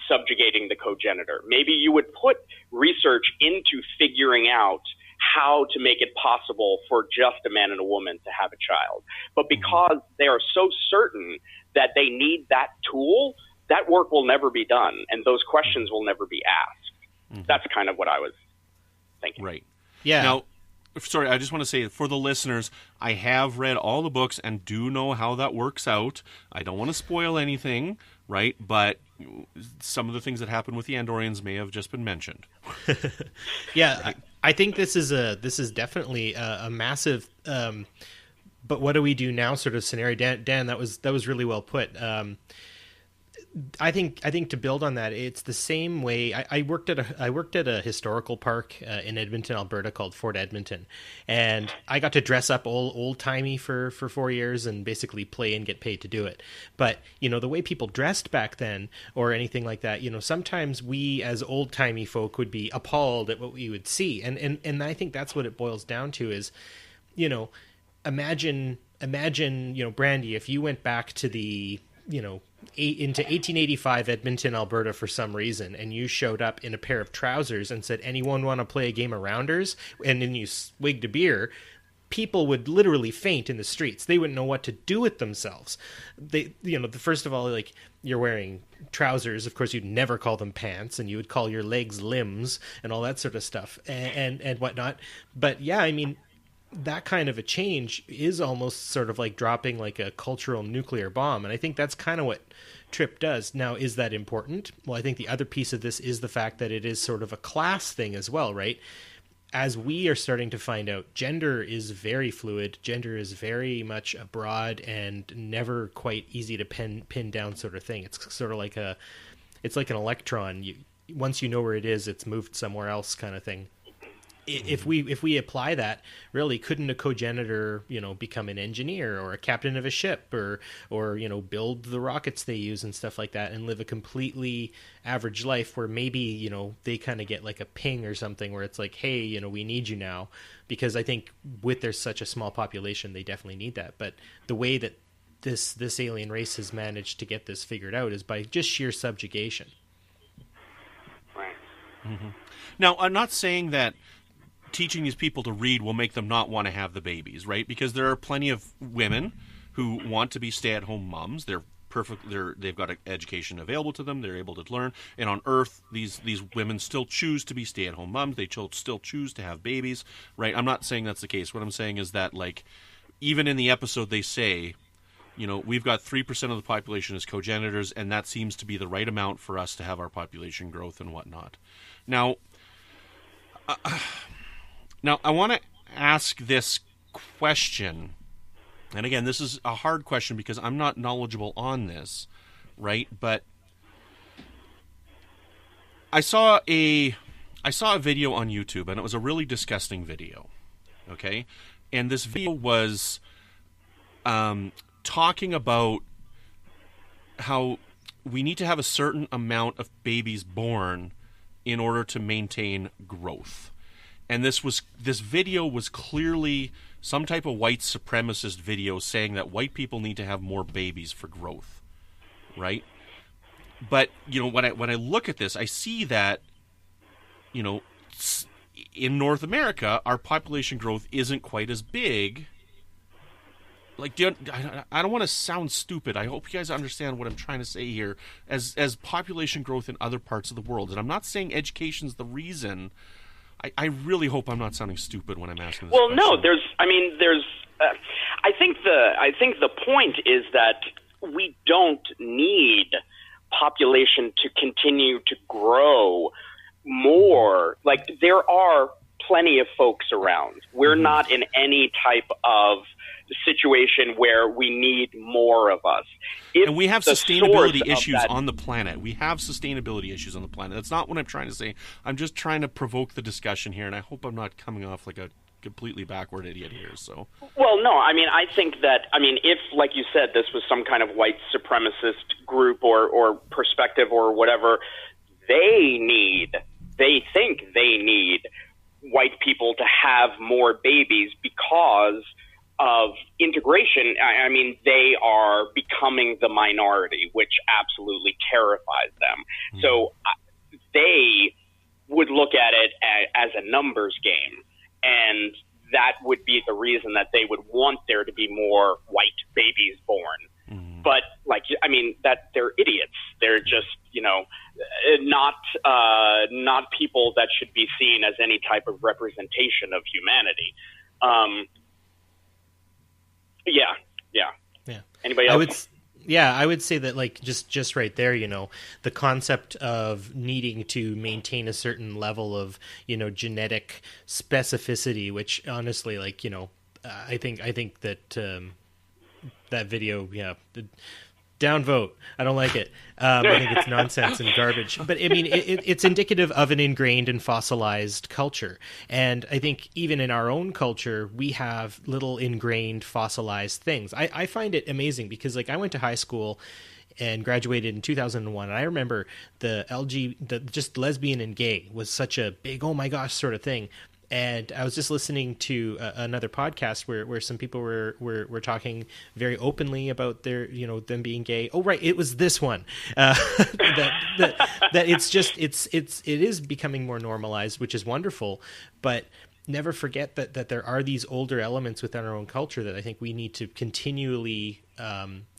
subjugating the cogenitor. Maybe you would put research into figuring out how to make it possible for just a man and a woman to have a child. But because they are so certain that they need that tool, that work will never be done, and those questions will never be asked. Mm-hmm. That's kind of what I was thinking. Right. Yeah. Now, sorry, I just want to say, for the listeners, I have read all the books and do know how that works out. I don't want to spoil anything, right? But some of the things that happened with the Andorians may have just been mentioned. Yeah, I think this is definitely a massive. But what do we do now? Sort of scenario. Dan, that was really well put. I think to build on that, it's the same way. I worked at a historical park in Edmonton, Alberta, called Fort Edmonton, and I got to dress up old timey for 4 years and basically play and get paid to do it. But the way people dressed back then, or anything like that, sometimes we as old timey folk would be appalled at what we would see, and I think that's what it boils down to is, imagine Brandy, if you went back to the into 1885 Edmonton, Alberta, for some reason, and you showed up in a pair of trousers and said, anyone want to play a game of rounders? And then you swigged a beer. people would literally faint in the streets. They wouldn't know what to do with themselves. First of all, like, you're wearing trousers. Of course, you'd never call them pants, and you would call your legs limbs and all that sort of stuff and whatnot. But yeah, I mean, that kind of a change is almost sort of like dropping like a cultural nuclear bomb. And I think that's kind of what Trip does. Now, is that important? Well, I think the other piece of this is the fact that it is sort of a class thing as well, right? As we are starting to find out, gender is very fluid. Gender is very much a broad and never quite easy to pin down sort of thing. It's sort of like it's like an electron. Once you know where it is, it's moved somewhere else, kind of thing. If we apply that, really, couldn't a cogenitor, become an engineer or a captain of a ship or build the rockets they use and stuff like that, and live a completely average life where maybe, they kind of get like a ping or something where it's like, hey, we need you now, because I think with there's such a small population, they definitely need that. But the way that this alien race has managed to get this figured out is by just sheer subjugation. Right. Mm-hmm. Now, I'm not saying that teaching these people to read will make them not want to have the babies, right? Because there are plenty of women who want to be stay-at-home moms. They've got education available to them. They're able to learn. And on Earth, these women still choose to be stay-at-home moms. They still choose to have babies, right? I'm not saying that's the case. What I'm saying is that, like, even in the episode, they say, we've got 3% of the population as cogenitors, and that seems to be the right amount for us to have our population growth and whatnot. Now, I want to ask this question, and again, this is a hard question because I'm not knowledgeable on this, right? But I saw a video on YouTube, and it was a really disgusting video, okay? And this video was talking about how we need to have a certain amount of babies born in order to maintain growth. And this video was clearly some type of white supremacist video saying that white people need to have more babies for growth, right? But when I look at this, I see that in North America, our population growth isn't quite as big. Like, I don't want to sound stupid. I hope you guys understand what I'm trying to say here. As population growth in other parts of the world, and I'm not saying education's the reason. I really hope I'm not sounding stupid when I'm asking this question. No, I think the point is that we don't need population to continue to grow more. Like, there are plenty of folks around. We're not in any type of situation where we need more of us. And we have sustainability issues on the planet. We have sustainability issues on the planet. That's not what I'm trying to say. I'm just trying to provoke the discussion here, and I hope I'm not coming off like a completely backward idiot here. So, well, no, if, like you said, this was some kind of white supremacist group or perspective or whatever, they think they need white people to have more babies because of integration. I mean, they are becoming the minority, which absolutely terrifies them. Mm-hmm. So they would look at it as a numbers game, and that would be the reason that they would want there to be more white babies born. Mm-hmm. But that they're idiots. They're just, not people that should be seen as any type of representation of humanity. Yeah. Anybody else? I would say that, like, just right there, the concept of needing to maintain a certain level of, genetic specificity, which honestly, like, I think that that video, downvote. I don't like it. I think it's nonsense and garbage. But I mean, it's indicative of an ingrained and fossilized culture. And I think even in our own culture, we have little ingrained fossilized things. I find it amazing because, like, I went to high school and graduated in 2001. And I remember the just lesbian and gay was such a big, oh my gosh, sort of thing. And I was just listening to another podcast where some people were talking very openly about their, them being gay. Oh, right. It was this one, that it is becoming more normalized, which is wonderful. But never forget that there are these older elements within our own culture that I think we need to continually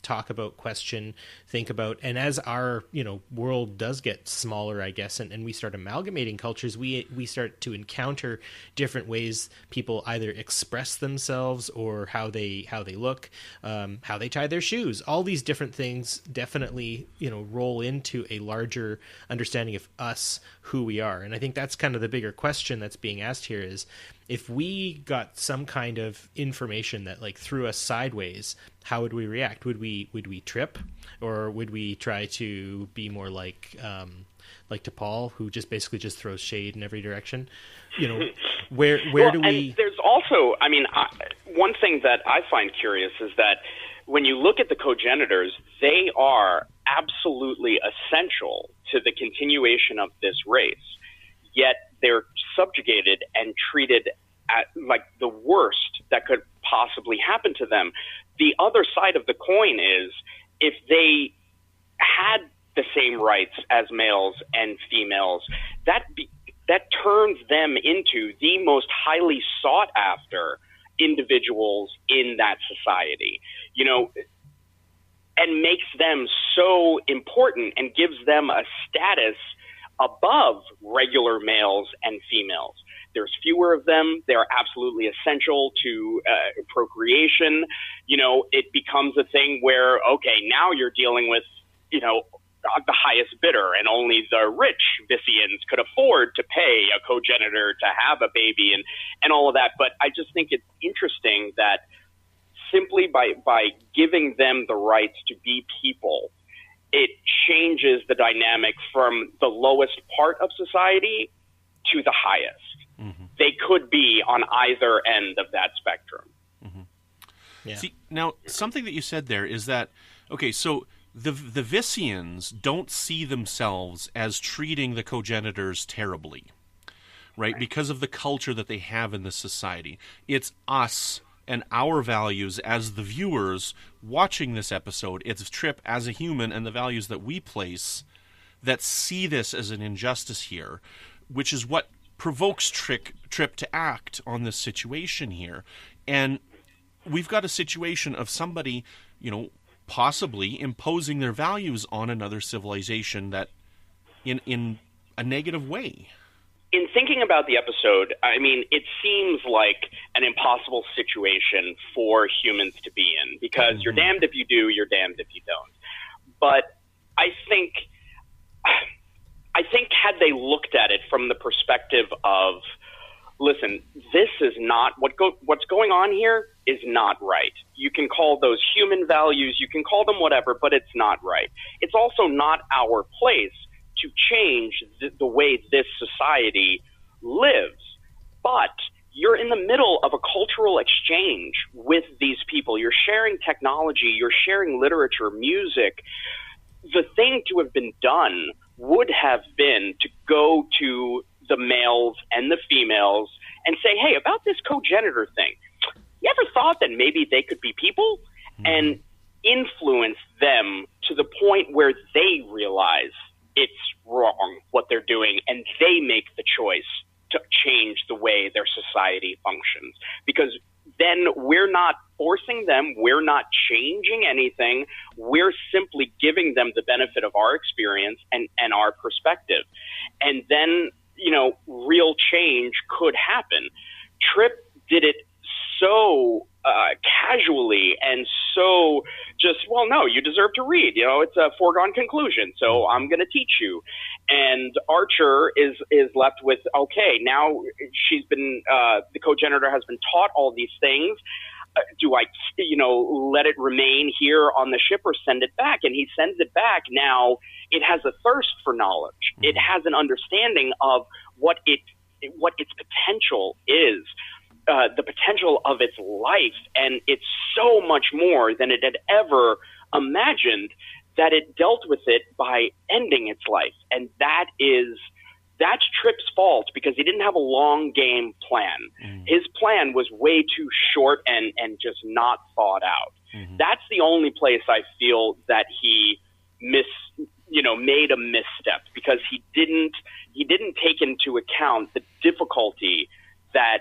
talk about, question, think about. And as our world does get smaller, I guess, and we start amalgamating cultures, we start to encounter different ways people either express themselves or how they look, how they tie their shoes. All these different things definitely roll into a larger understanding of us, who we are. And I think that's kind of the bigger question that's being asked here is, if we got some kind of information that like threw us sideways, how would we react? Would we trip, or would we try to be more like to Paul, who just basically just throws shade in every direction? Where do we? And there's also, one thing that I find curious is that when you look at the Cogenitors, they are absolutely essential to the continuation of this race. Yet they're subjugated and treated at like the worst that could possibly happen to them. The other side of the coin is, if they had the same rights as males and females, that turns them into the most highly sought after individuals in that society, and makes them so important and gives them a status above regular males and females. There's fewer of them. They're absolutely essential to procreation. It becomes a thing where, okay, now you're dealing with, the highest bidder, and only the rich Visians could afford to pay a cogenitor to have a baby and all of that. But I just think it's interesting that simply by giving them the rights to be people, it changes the dynamic from the lowest part of society to the highest. Mm-hmm. They could be on either end of that spectrum. Mm-hmm. Yeah. See, now, something that you said there is that, okay, so the Visians don't see themselves as treating the Cogenitors terribly, right? Because of the culture that they have in this society. It's us and our values as the viewers watching this episode. It's Trip as a human and the values that we place that see this as an injustice here, which is what provokes Trip to act on this situation here. And we've got a situation of somebody, possibly imposing their values on another civilization that in a negative way. In thinking about the episode, it seems like an impossible situation for humans to be in, because you're damned if you do, you're damned if you don't. But I think had they looked at it from the perspective of, listen, this is not what's going on here is not right. You can call those human values, you can call them whatever, but it's not right. It's also not our place to change the way this society lives. But you're in the middle of a cultural exchange with these people. You're sharing technology, you're sharing literature, music. The thing to have been done would have been to go to the males and the females and say, hey, about this cogenitor thing, you ever thought that maybe they could be people? And influence them to the point where they realize it's wrong what they're doing, and they make the choice to change the way their society functions. Because then we're not forcing them, we're not changing anything, we're simply giving them the benefit of our experience and our perspective. And then, real change could happen. Trip did it so casually and so just, well, no, you deserve to read. It's a foregone conclusion, so I'm going to teach you. And Archer is left with, okay, now she's been, the cogenitor has been taught all these things. Do I, let it remain here on the ship or send it back? And he sends it back. Now it has a thirst for knowledge. It has an understanding of what its potential is. The potential of its life, and it's so much more than it had ever imagined, that it dealt with it by ending its life. And that's Trip's fault, because he didn't have a long game plan. His plan was way too short and just not thought out. That's the only place I feel that he made a misstep, because he didn't take into account the difficulty that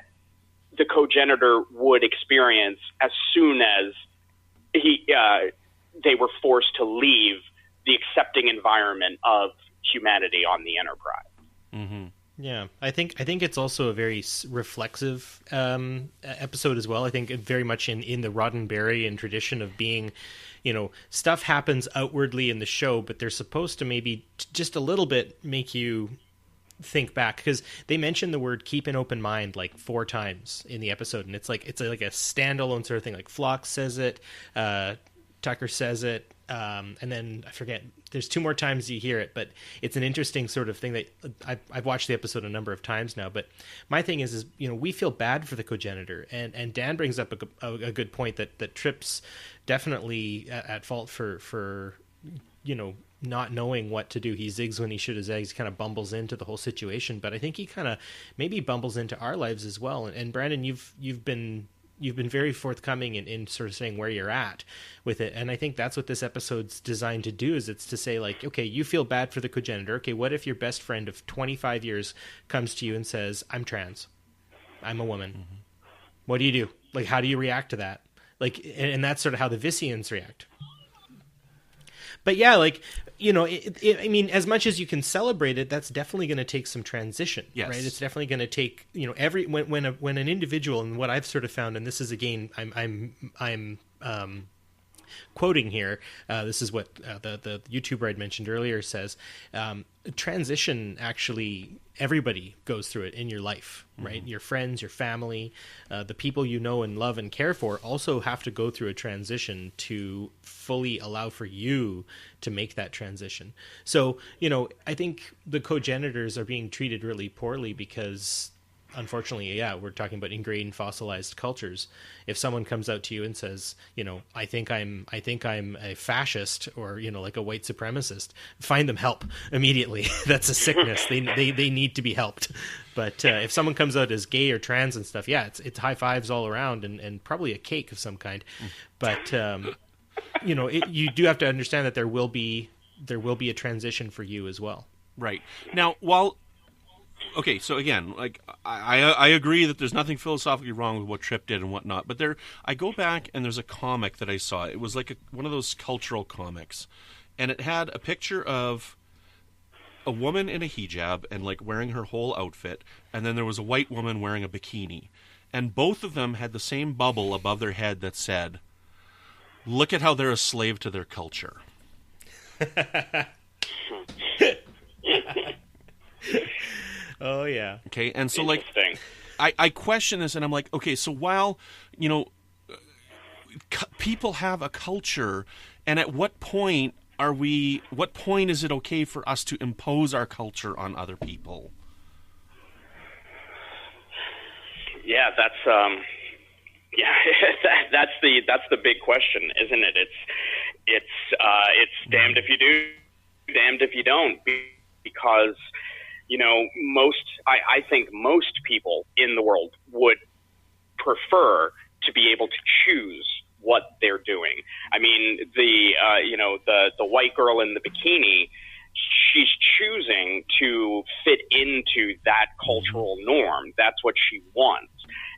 the Cogenitor would experience as soon as they were forced to leave the accepting environment of humanity on the Enterprise. Mm-hmm. Yeah, I think it's also a very reflexive episode as well. I think very much in the Roddenberryan tradition of being, stuff happens outwardly in the show, but they're supposed to maybe just a little bit make you think back, because they mention the word "keep an open mind" like 4 times in the episode, and it's like a standalone sort of thing. Like Phlox says it, Tucker says it, and then I forget. There's 2 more times you hear it, but it's an interesting sort of thing that I've watched the episode a number of times now. But my thing is we feel bad for the Cogenitor, and Dan brings up a good point that Trip's definitely at fault for not knowing what to do. He zigs when he should have zags. He kind of bumbles into the whole situation, but I think he kind of maybe bumbles into our lives as well. And Brandon, you've been very forthcoming in sort of saying where you're at with it. And I think that's what this episode's designed to do, is it's to say, like, okay, you feel bad for the Cogenitor. Okay, what if your best friend of 25 years comes to you and says, I'm trans, I'm a woman. Mm-hmm. What do you do? Like, how do you react to that? Like, and that's sort of how the Vissians react. But yeah, like, I mean, as much as you can celebrate it, that's definitely going to take some transition, yes. Right? It's definitely going to take, when an individual, and what I've sort of found, and this is again, I'm quoting here. This is what the YouTuber I'd mentioned earlier says. Transition, actually, everybody goes through it in your life, right? Mm-hmm. Your friends, your family, the people you know and love and care for also have to go through a transition to fully allow for you to make that transition. So, I think the Cogenitors are being treated really poorly because, unfortunately, yeah, we're talking about ingrained fossilized cultures. If someone comes out to you and says, I think I'm a fascist, or like a white supremacist, find them help immediately. That's a sickness. They need to be helped. But if someone comes out as gay or trans and stuff, yeah, it's high fives all around and probably a cake of some kind. But you do have to understand that there will be a transition for you as well. Right. Now, okay, so again, like I agree that there's nothing philosophically wrong with what Trip did and whatnot, but I go back and there's a comic that I saw. It was like one of those cultural comics, and it had a picture of a woman in a hijab and like wearing her whole outfit, and then there was a white woman wearing a bikini, and both of them had the same bubble above their head that said, "Look at how they're a slave to their culture." Oh, yeah. Okay, and so, like, I question this, and I'm like, okay, so while, people have a culture, and at what point is it okay for us to impose our culture on other people? Yeah, that's that's the big question, isn't it? It's damned if you do, damned if you don't, because I think most people in the world would prefer to be able to choose what they're doing. I mean, the white girl in the bikini, she's choosing to fit into that cultural norm. That's what she wants.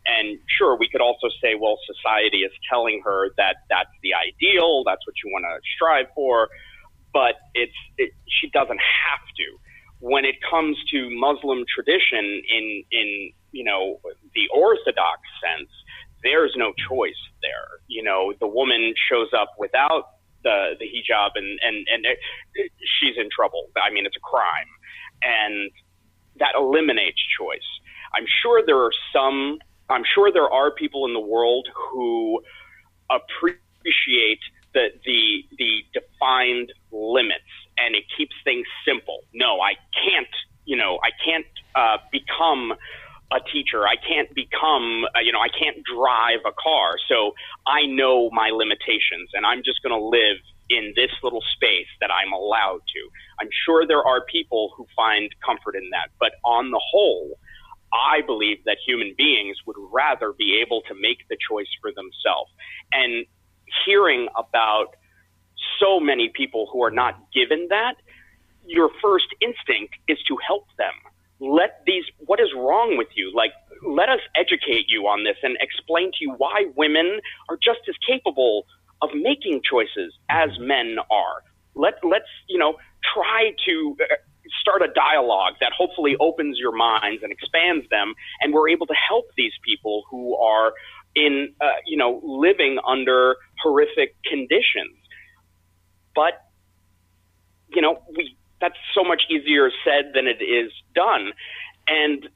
And sure, we could also say, well, society is telling her that that's the ideal, that's what you want to strive for, but she doesn't have to. When it comes to Muslim tradition in the orthodox sense, there's no choice there. The woman shows up without the hijab and she's in trouble. I mean, it's a crime. And that eliminates choice. I'm sure there are people in the world who appreciate the defined limits, and it keeps things simple. No, I can't become a teacher. I can't become, I can't drive a car. So I know my limitations, and I'm just going to live in this little space that I'm allowed to. I'm sure there are people who find comfort in that, but on the whole, I believe that human beings would rather be able to make the choice for themselves. And hearing about so many people who are not given that, your first instinct is to help them. What is wrong with you? Like, let us educate you on this and explain to you why women are just as capable of making choices as men are. Let's try to start a dialogue that hopefully opens your minds and expands them, and we're able to help these people who are in living under horrific conditions. But that's so much easier said than it is done. And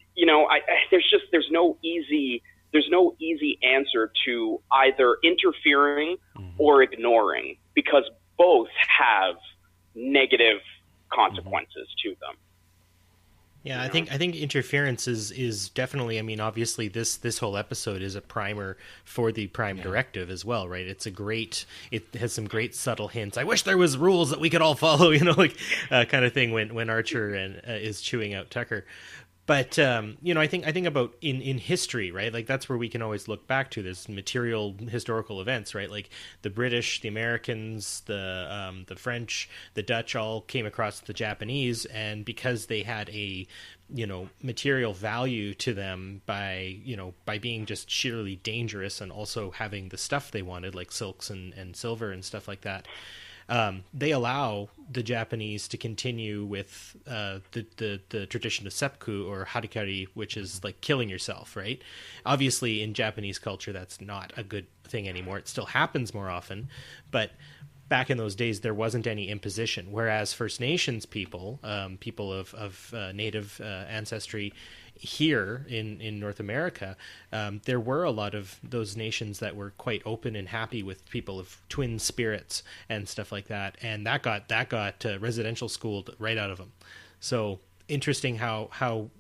there's no easy answer to either interfering or ignoring, because both have negative consequences to them. Yeah, I think interference is definitely, I mean, obviously this whole episode is a primer for the Prime Directive as well, right? It has some great subtle hints. I wish there was rules that we could all follow, kind of thing when Archer is chewing out Tucker. But I think about in history, right? Like that's where we can always look back to this material historical events, right? Like the British, the Americans, the French, the Dutch all came across the Japanese, and because they had a material value to them by being just sheerly dangerous and also having the stuff they wanted, like silks and silver and stuff like that. They allow the Japanese to continue with the tradition of seppuku or harikari, which is like killing yourself, right? Obviously, in Japanese culture, that's not a good thing anymore. It still happens more often, but back in those days, there wasn't any imposition. Whereas First Nations people, people of native ancestry here in North America, there were a lot of those nations that were quite open and happy with people of twin spirits and stuff like that, and that got residential schooled right out of them. So interesting how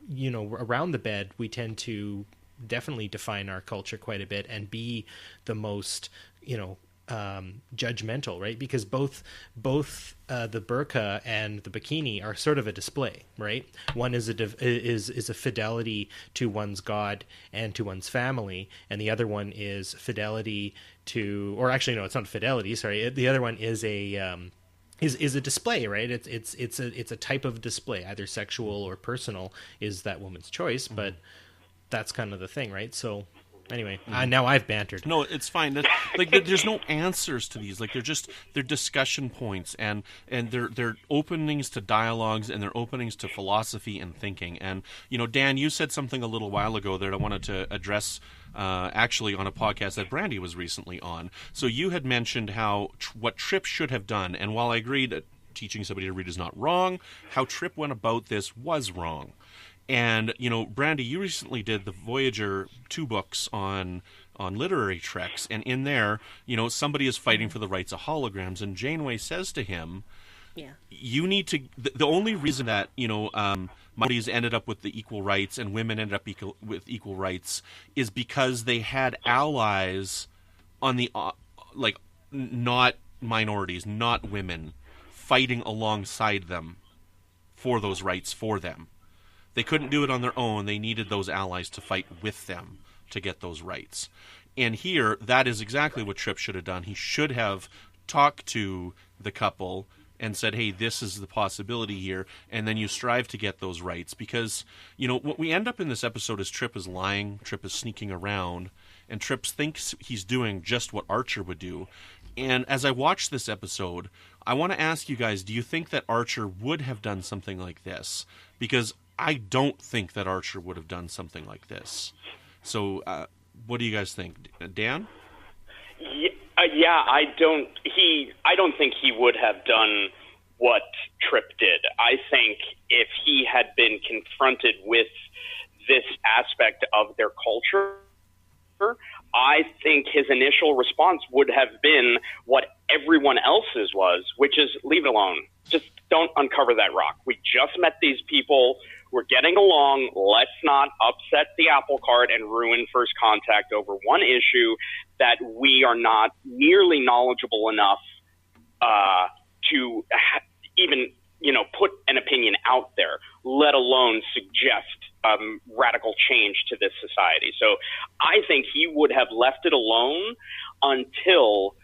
around the bed we tend to definitely define our culture quite a bit and be the most judgmental, right? Because both the burqa and the bikini are sort of a display, right? One is a fidelity to one's God and to one's family, and the other one is fidelity to, or actually no, it's not fidelity. Sorry, the other one is a display, right? It's a type of display, either sexual or personal, is that woman's choice, but that's kind of the thing, right? So. Anyway, now I've bantered. No, it's fine. There's no answers to these. Like they're discussion points, and they're openings to dialogues, and they're openings to philosophy and thinking. And Dan, you said something a little while ago that I wanted to address. Actually, on a podcast that Brandy was recently on. So you had mentioned how what Trip should have done, and while I agree that teaching somebody to read is not wrong, how Trip went about this was wrong. And, Brandy, you recently did the Voyager 2 books on literary treks, and in there, somebody is fighting for the rights of holograms, and Janeway says to him, you need to, the only reason that, minorities ended up with the equal rights and women ended up with equal rights is because they had allies on the, not minorities, not women, fighting alongside them for those rights for them. They couldn't do it on their own. They needed those allies to fight with them to get those rights. And here, that is exactly what Trip should have done. He should have talked to the couple and said, hey, this is the possibility here, and then you strive to get those rights. Because, what we end up in this episode is Trip is lying, Trip is sneaking around, and Trip thinks he's doing just what Archer would do. And as I watch this episode, I want to ask you guys, do you think that Archer would have done something like this? Because I don't think that Archer would have done something like this. So, what do you guys think, Dan? I don't think he would have done what Trip did. I think if he had been confronted with this aspect of their culture, I think his initial response would have been what everyone else's was, which is leave it alone. Just don't uncover that rock. We just met these people. We're getting along. Let's not upset the apple cart and ruin first contact over one issue that we are not nearly knowledgeable enough to even, put an opinion out there, let alone suggest radical change to this society. So I think he would have left it alone until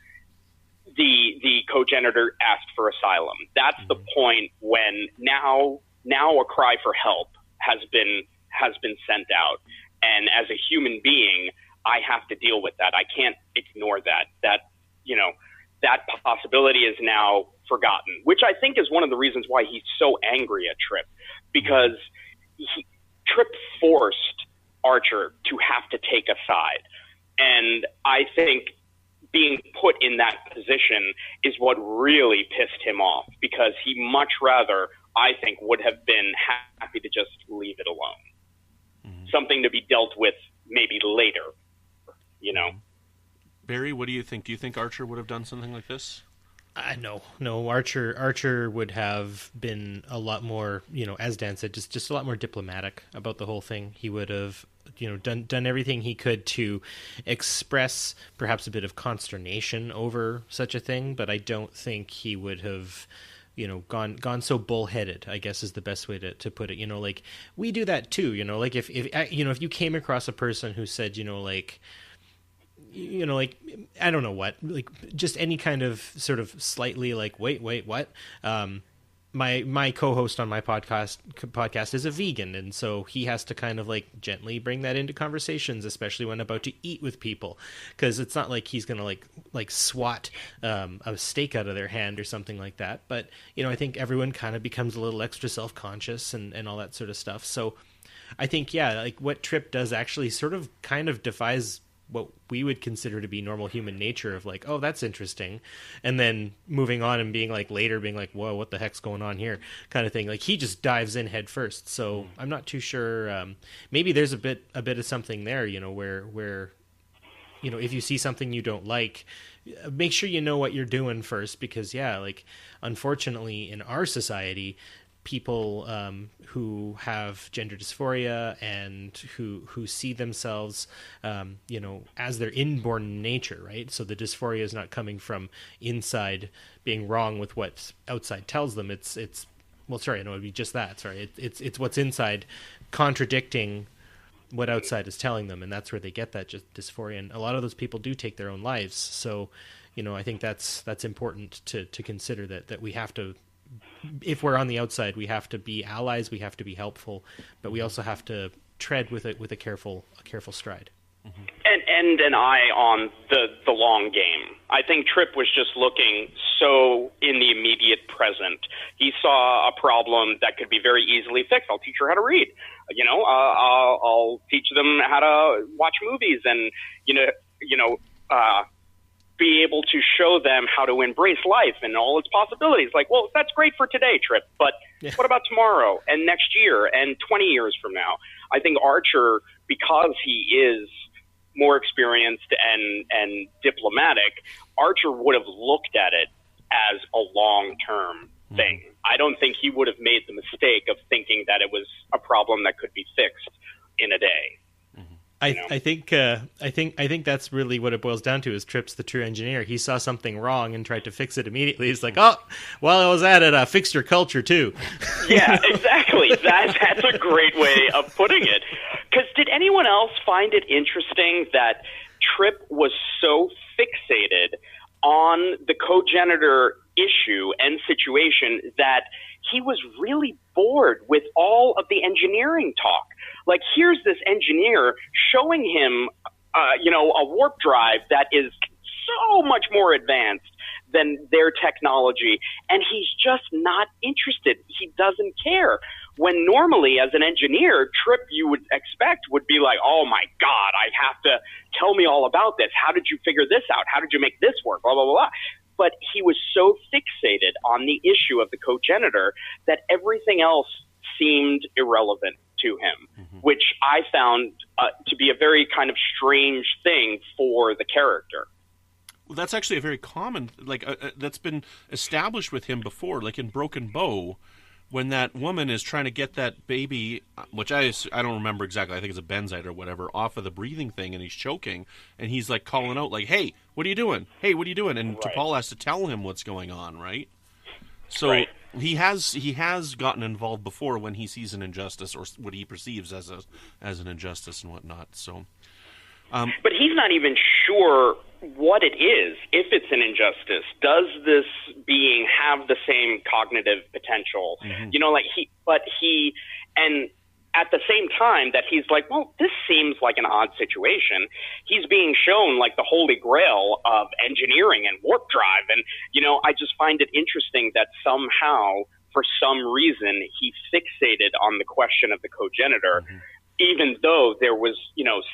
the Cogenitor asked for asylum. That's the point when now a cry for help has been sent out. And as a human being, I have to deal with that. I can't ignore that. That possibility is now forgotten, which I think is one of the reasons why he's so angry at Trip, because Trip forced Archer to have to take a side. And I think being put in that position is what really pissed him off, because he much rather, I think, would have been happy to just leave it alone. Something to be dealt with maybe later, Barry, what do you think? Do you think Archer would have done something like this? No. Archer would have been a lot more, as Dan said, just a lot more diplomatic about the whole thing. He would have, done everything he could to express perhaps a bit of consternation over such a thing, but I don't think he would have, gone so bullheaded, I guess is the best way to put it. Like, we do that too, like if you came across a person who said, like, I don't know what, like just any kind of sort of slightly like, wait, what? My co-host on my podcast is a vegan, and so he has to kind of like gently bring that into conversations, especially when about to eat with people, because it's not like he's gonna like swat a steak out of their hand or something like that. But I think everyone kind of becomes a little extra self-conscious and all that sort of stuff. So I think like what Trip does actually sort of kind of defies what we would consider to be normal human nature of like, oh, that's interesting. And then moving on and being like, whoa, what the heck's going on here kind of thing. Like, he just dives in head first. So I'm not too sure. Maybe there's a bit of something there, where if you see something you don't like, make sure you know what you're doing first, because like, unfortunately in our society, people who have gender dysphoria and who see themselves, as their inborn nature, right? So the dysphoria is not coming from inside being wrong with what outside tells them. It'd be just that. Sorry, it's what's inside contradicting what outside is telling them, and that's where they get that dysphoria. And a lot of those people do take their own lives. So, I think that's important to consider that we have to. If we're on the outside, we have to be allies, we have to be helpful, but we also have to tread with a careful stride. Mm-hmm. And an eye on the long game. I think Trip was just looking so in the immediate present. He saw a problem that could be very easily fixed. I'll teach her how to read. I'll teach them how to watch movies, and be able to show them how to embrace life and all its possibilities. Like, well, that's great for today, Trip, but what about tomorrow and next year and 20 years from now? I think Archer, because he is more experienced and diplomatic, Archer would have looked at it as a long-term thing. I don't think he would have made the mistake of thinking that it was a problem that could be fixed in a day. I think that's really what it boils down to. Is Trip's the true engineer? He saw something wrong and tried to fix it immediately. He's like, oh, while I was at it, I fixed your culture too. Yeah, exactly. That's a great way of putting it. Because did anyone else find it interesting that Trip was so fixated on the Cogenitor issue and situation that he was really bored with all of the engineering talk? Like, here's this engineer showing him, a warp drive that is so much more advanced than their technology, and he's just not interested. He doesn't care. When normally, as an engineer, Trip, you would expect, would be like, oh my God, I have to tell me all about this. How did you figure this out? How did you make this work? Blah, blah, blah, blah. But he was so fixated on the issue of the Cogenitor that everything else seemed irrelevant to him, which I found to be a very kind of strange thing for the character. Well, that's actually a very common, that's been established with him before, like in Broken Bow, when that woman is trying to get that baby, which I don't remember exactly, I think it's a benzite or whatever, off of the breathing thing, and he's choking, and he's like calling out, like, hey, what are you doing? Hey, what are you doing? And T'Pol has to tell him what's going on, right? So he has gotten involved before when he sees an injustice or what he perceives as an injustice and whatnot. So, but he's not even sure what it is. If it's an injustice, does this being have the same cognitive potential? Mm-hmm. at the same time that he's like, well, this seems like an odd situation, he's being shown like the holy grail of engineering and warp drive. And, I just find it interesting that somehow, for some reason, he fixated on the question of the cogenitor, even though there was,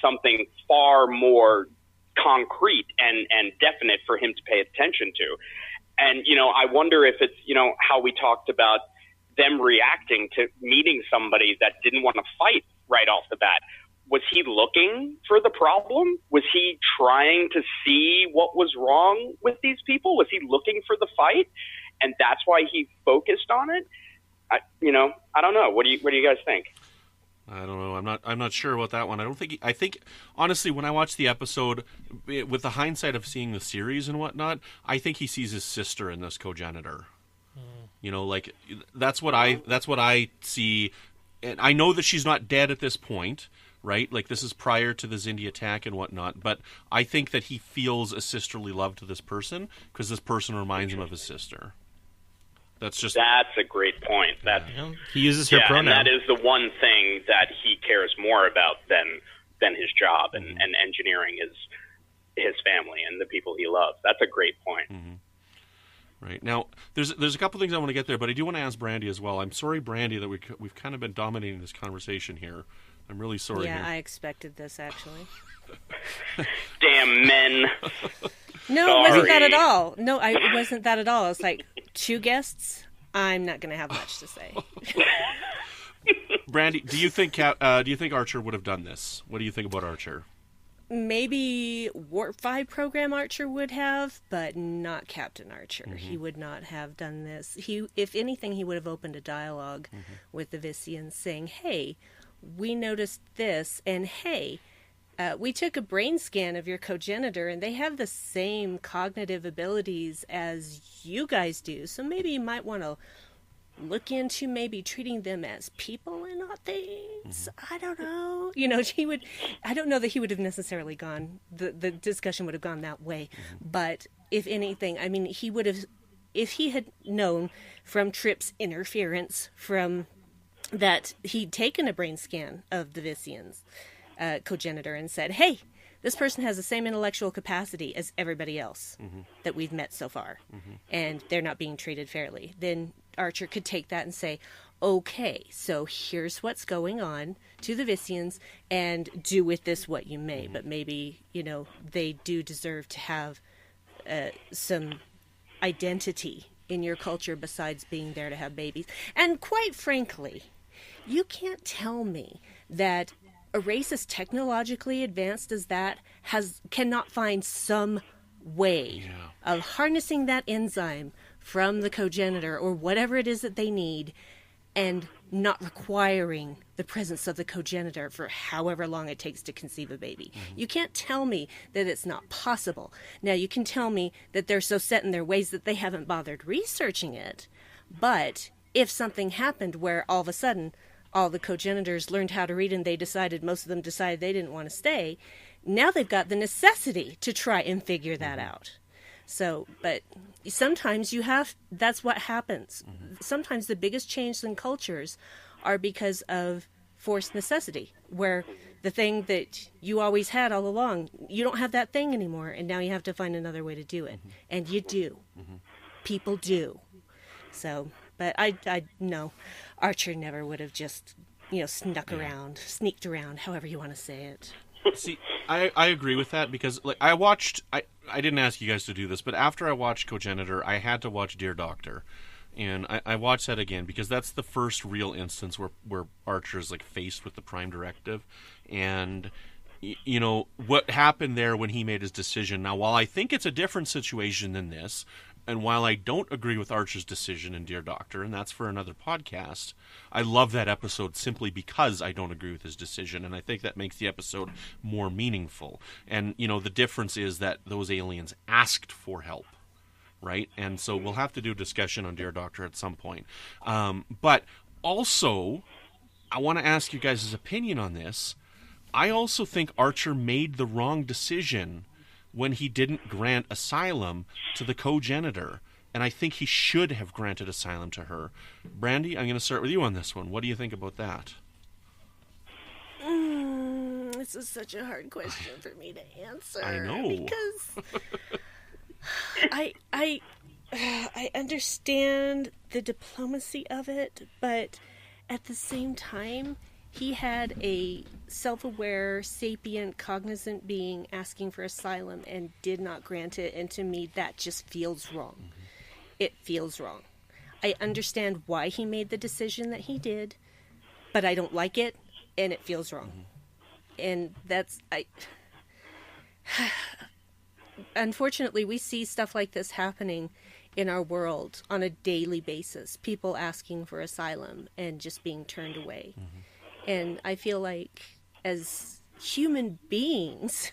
something far more concrete and definite for him to pay attention to. And, I wonder if it's, how we talked about them reacting to meeting somebody that didn't want to fight right off the bat. Was he looking for the problem? Was he trying to see what was wrong with these people? Was he looking for the fight? And that's why he focused on it? I don't know. What do you guys think? I don't know. I'm not sure about that one. I think honestly, when I watched the episode, with the hindsight of seeing the series and whatnot, I think he sees his sister in this cogenitor. Like that's what I see. And I know that she's not dead at this point, right? Like this is prior to the Xindi attack and whatnot. But I think that he feels a sisterly love to this person because this person reminds him of his sister. That's a great point. He uses her pronoun. And that is the one thing that he cares more about than his job, and engineering is his family and the people he loves. That's a great point. Right. Now, there's a couple things I want to get there, but I do want to ask Brandy as well. I'm sorry, Brandy, that we've kind of been dominating this conversation here. I'm really sorry. Yeah, I expected this, actually. Damn men. No, Sorry. it wasn't that at all. No, it wasn't that at all. It's like 2 guests. I'm not going to have much to say. Brandy, do you think Archer would have done this? What do you think about Archer? Maybe Warp 5 program Archer would have, but not Captain Archer. He would not have done this. If anything, he would have opened a dialogue with the Vissians saying, hey, we noticed this, and hey, we took a brain scan of your cogenitor, and they have the same cognitive abilities as you guys do, so maybe you might want to look into maybe treating them as people and not things. I don't know. I don't know that he would have necessarily gone, the discussion would have gone that way. But if anything, I mean, he would have, if he had known from Trip's interference from that he'd taken a brain scan of the Vissians cogenitor and said, hey, this person has the same intellectual capacity as everybody else that we've met so far, and they're not being treated fairly, then Archer could take that and say, okay, so here's what's going on to the Vissians, and do with this what you may. But maybe, they do deserve to have some identity in your culture besides being there to have babies. And quite frankly, you can't tell me that a race as technologically advanced as that cannot find some way of harnessing that enzyme from the cogenitor or whatever it is that they need, and not requiring the presence of the cogenitor for however long it takes to conceive a baby. You can't tell me that it's not possible. Now, you can tell me that they're so set in their ways that they haven't bothered researching it, but if something happened where all of a sudden all the cogenitors learned how to read and most of them decided they didn't want to stay, now they've got the necessity to try and figure that out. So, but sometimes that's what happens. Sometimes the biggest changes in cultures are because of forced necessity, where the thing that you always had all along, you don't have that thing anymore, and now you have to find another way to do it. And you do. People do. So, but I know Archer never would have just, sneaked around, however you want to say it. See, I agree with that because I didn't ask you guys to do this, but after I watched Cogenitor, I had to watch Dear Doctor. And I watched that again because that's the first real instance where Archer is faced with the Prime Directive. And, what happened there when he made his decision. Now, while I think it's a different situation than this, and while I don't agree with Archer's decision in Dear Doctor, and that's for another podcast, I love that episode simply because I don't agree with his decision, and I think that makes the episode more meaningful. And, the difference is that those aliens asked for help, right? And so we'll have to do a discussion on Dear Doctor at some point. But also, I want to ask you guys' opinion on this. I also think Archer made the wrong decision when he didn't grant asylum to the cogenitor. And I think he should have granted asylum to her. Brandy, I'm going to start with you on this one. What do you think about that? this is such a hard question for me to answer. I know. Because I understand the diplomacy of it, but at the same time, he had a self-aware, sapient, cognizant being asking for asylum and did not grant it, and to me, that just feels wrong. Mm-hmm. It feels wrong. I understand why he made the decision that he did, but I don't like it, and it feels wrong. Mm-hmm. And that's... Unfortunately, we see stuff like this happening in our world on a daily basis. People asking for asylum and just being turned away. Mm-hmm. And I feel like as human beings,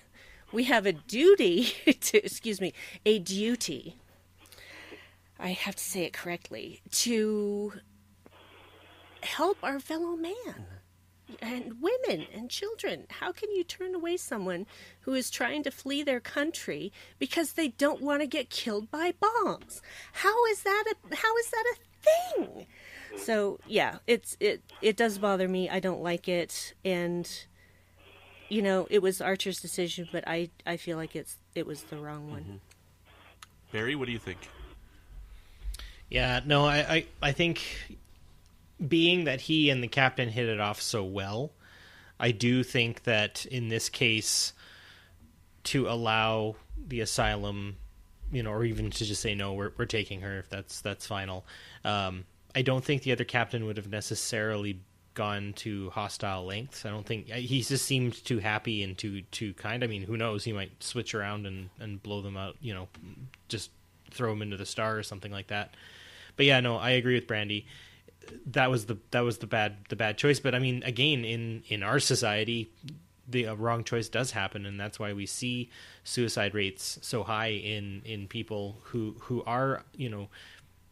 we have a duty a duty, I have to say it correctly, to help our fellow man and women and children. How can you turn away someone who is trying to flee their country because they don't want to get killed by bombs? How is that a thing? So yeah, it does bother me. I don't like it, and it was Archer's decision, but I feel like it was the wrong one. Mm-hmm. Barry, what do you think? Yeah, no, I think being that he and the captain hit it off so well, I do think that in this case, to allow the asylum, or even to just say no, we're taking her if that's final. I don't think the other captain would have necessarily gone to hostile lengths. I don't think he just seemed too happy and too kind. I mean, who knows? He might switch around and blow them out. Just throw them into the star or something like that. But yeah, no, I agree with Brandy. That was the bad choice. But I mean, again, in our society, the wrong choice does happen, and that's why we see suicide rates so high in people who are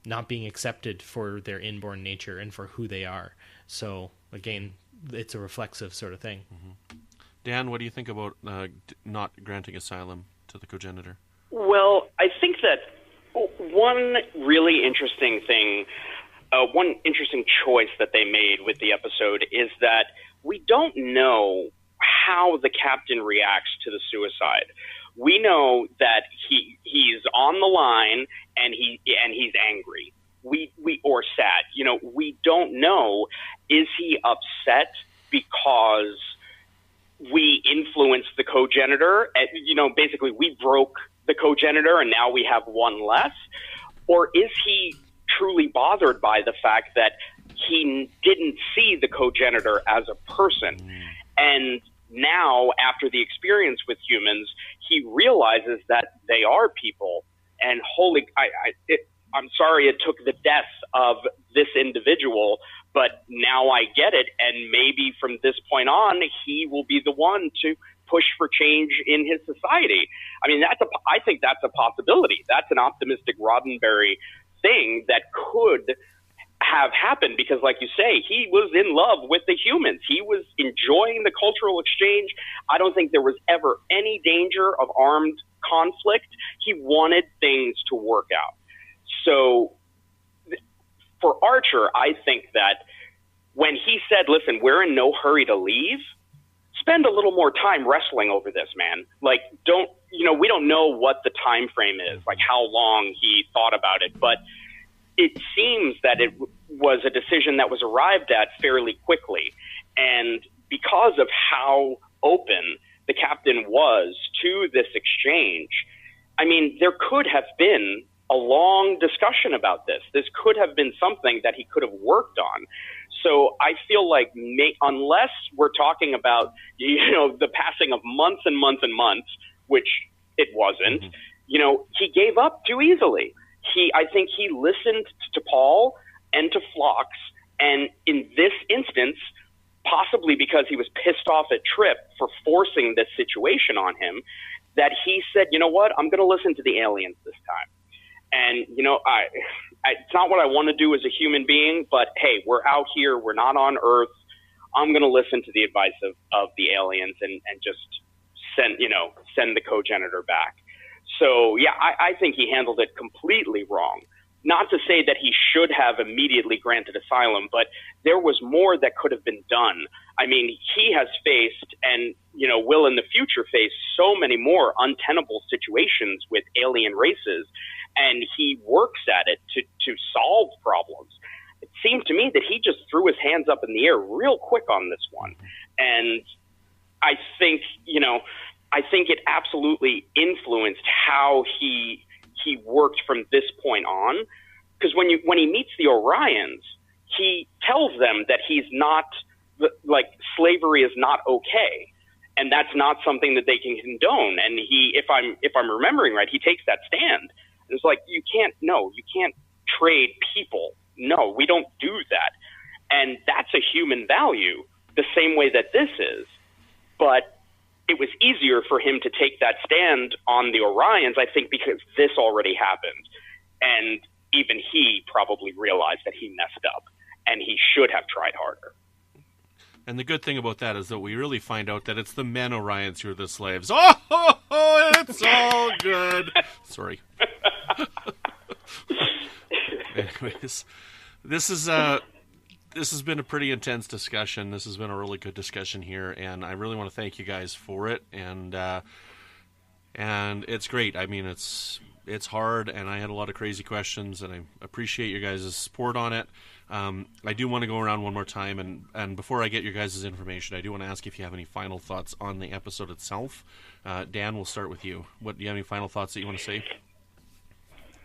not being accepted for their inborn nature and for who they are. So again, it's a reflexive sort of thing. Mm-hmm. Dan, what do you think about not granting asylum to the Cogenitor? Well, I think that one really interesting thing, one interesting choice that they made with the episode is that we don't know how the captain reacts to the suicide. We know that he's on the line and he's angry. We or sad. We don't know, is he upset because we influenced the Cogenitor? Basically we broke the Cogenitor and now we have one less, or is he truly bothered by the fact that he didn't see the Cogenitor as a person? And now, after the experience with humans, he realizes that they are people. And I'm sorry it took the death of this individual, but now I get it. And maybe from this point on, he will be the one to push for change in his society. I mean, I think that's a possibility. That's an optimistic Roddenberry thing that could have happened, because like you say, he was in love with the humans. He was enjoying the cultural exchange. I don't think there was ever any danger of armed conflict. He wanted things to work out. So for Archer, I think that when he said, listen, we're in no hurry to leave, spend a little more time wrestling over this, man. Like, we don't know what the time frame is, like how long he thought about it, but it seems that it was a decision that was arrived at fairly quickly. And because of how open the captain was to this exchange, I mean, there could have been a long discussion about this. This could have been something that he could have worked on. So I feel like unless we're talking about, the passing of months and months and months, which it wasn't, he gave up too easily. I think he listened to Paul and to Phlox, and in this instance, possibly because he was pissed off at Trip for forcing this situation on him, that he said, you know what, I'm going to listen to the aliens this time. And, it's not what I want to do as a human being, but hey, we're out here, we're not on Earth. I'm going to listen to the advice of the aliens and just send the Cogenitor back. So, yeah, I think he handled it completely wrong. not to say that he should have immediately granted asylum, but there was more that could have been done. I mean, he has faced and, will in the future face so many more untenable situations with alien races, and he works at it to solve problems. It seemed to me that he just threw his hands up in the air real quick on this one. And I think, it absolutely influenced how he worked from this point on. Because when he meets the Orions, he tells them that he's not, slavery is not okay. And that's not something that they can condone. And if I'm remembering right, he takes that stand. And it's like, you can't trade people. No, we don't do that. And that's a human value, the same way that this is. But it was easier for him to take that stand on the Orions, I think, because this already happened. And even he probably realized that he messed up, and he should have tried harder. And the good thing about that is that we really find out that it's the men Orions who are the slaves. Oh, it's all good. Sorry. Anyways, this has been a pretty intense discussion. This has been a really good discussion here, and I really want to thank you guys for it. And it's great. I mean, it's hard, and I had a lot of crazy questions, and I appreciate your guys' support on it. I do want to go around one more time, and before I get your guys' information, I do want to ask if you have any final thoughts on the episode itself. Dan, we'll start with you. Do you have any final thoughts that you want to say?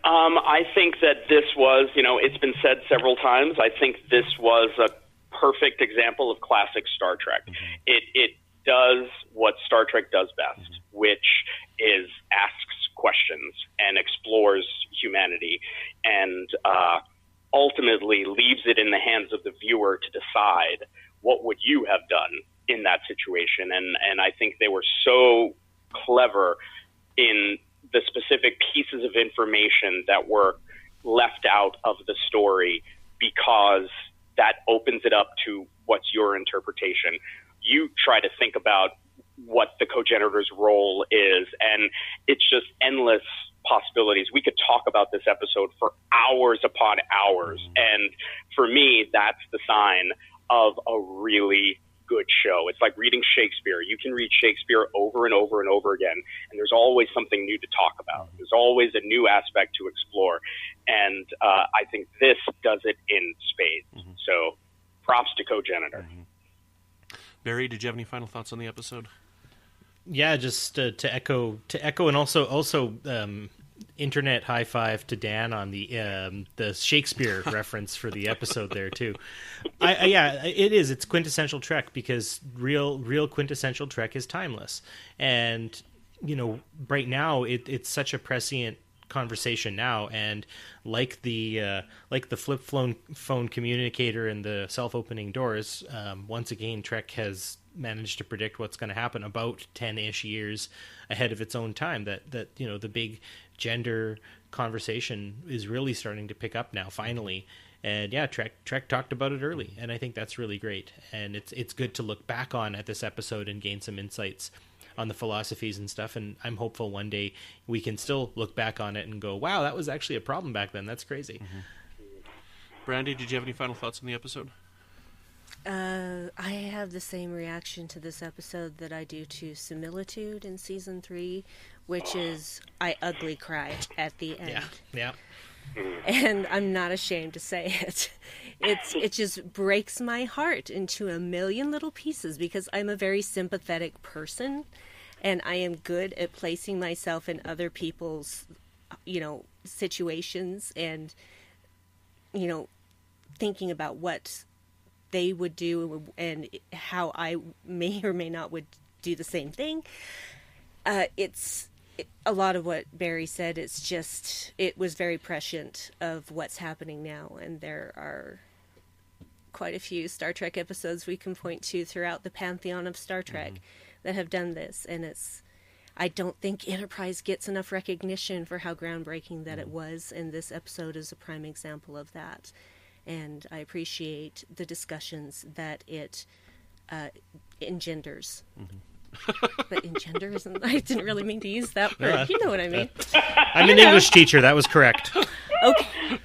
I think that this was, it's been said several times, I think this was a perfect example of classic Star Trek. It does what Star Trek does best, which is asks questions and explores humanity, and ultimately leaves it in the hands of the viewer to decide what would you have done in that situation. And I think they were so clever in the specific pieces of information that were left out of the story, because that opens it up to what's your interpretation. You try to think about what the Cogenitor's role is, and it's just endless possibilities. We could talk about this episode for hours upon hours, and for me, that's the sign of a really good show. It's like reading Shakespeare. You can read Shakespeare over and over and over again, and there's always something new to talk about. There's always a new aspect to explore, and I think this does it in spades. So props to Cogenitor. Barry, did you have any final thoughts on the episode? Yeah, just to echo, and also internet high five to Dan on the Shakespeare reference for the episode there too. It is. It's quintessential Trek, because real quintessential Trek is timeless, and right now it's such a prescient conversation now, and like the flip phone communicator and the self-opening doors, once again Trek has managed to predict what's going to happen about 10-ish years ahead of its own time. That the big gender conversation is really starting to pick up now, finally. And yeah, Trek talked about it early, and I think that's really great. And it's good to look back on at this episode and gain some insights on the philosophies and stuff. And I'm hopeful one day we can still look back on it and go, wow, that was actually a problem back then. That's crazy. Brandy, did you have any final thoughts on the episode? I have the same reaction to this episode that I do to Similitude in season 3, which is I ugly cry at the end. Yeah. And I'm not ashamed to say it. It just breaks my heart into a million little pieces, because I'm a very sympathetic person, and I am good at placing myself in other people's, situations, and, thinking about what they would do and how I may or may not would do the same thing. A lot of what Barry said, it was very prescient of what's happening now, and there are quite a few Star Trek episodes we can point to throughout the pantheon of Star Trek that have done this, and I don't think Enterprise gets enough recognition for how groundbreaking that it was, and this episode is a prime example of that. And I appreciate the discussions that it engenders. But engender isn't. I didn't really mean to use that word. You know what I mean. I'm an English teacher. That was correct. Okay.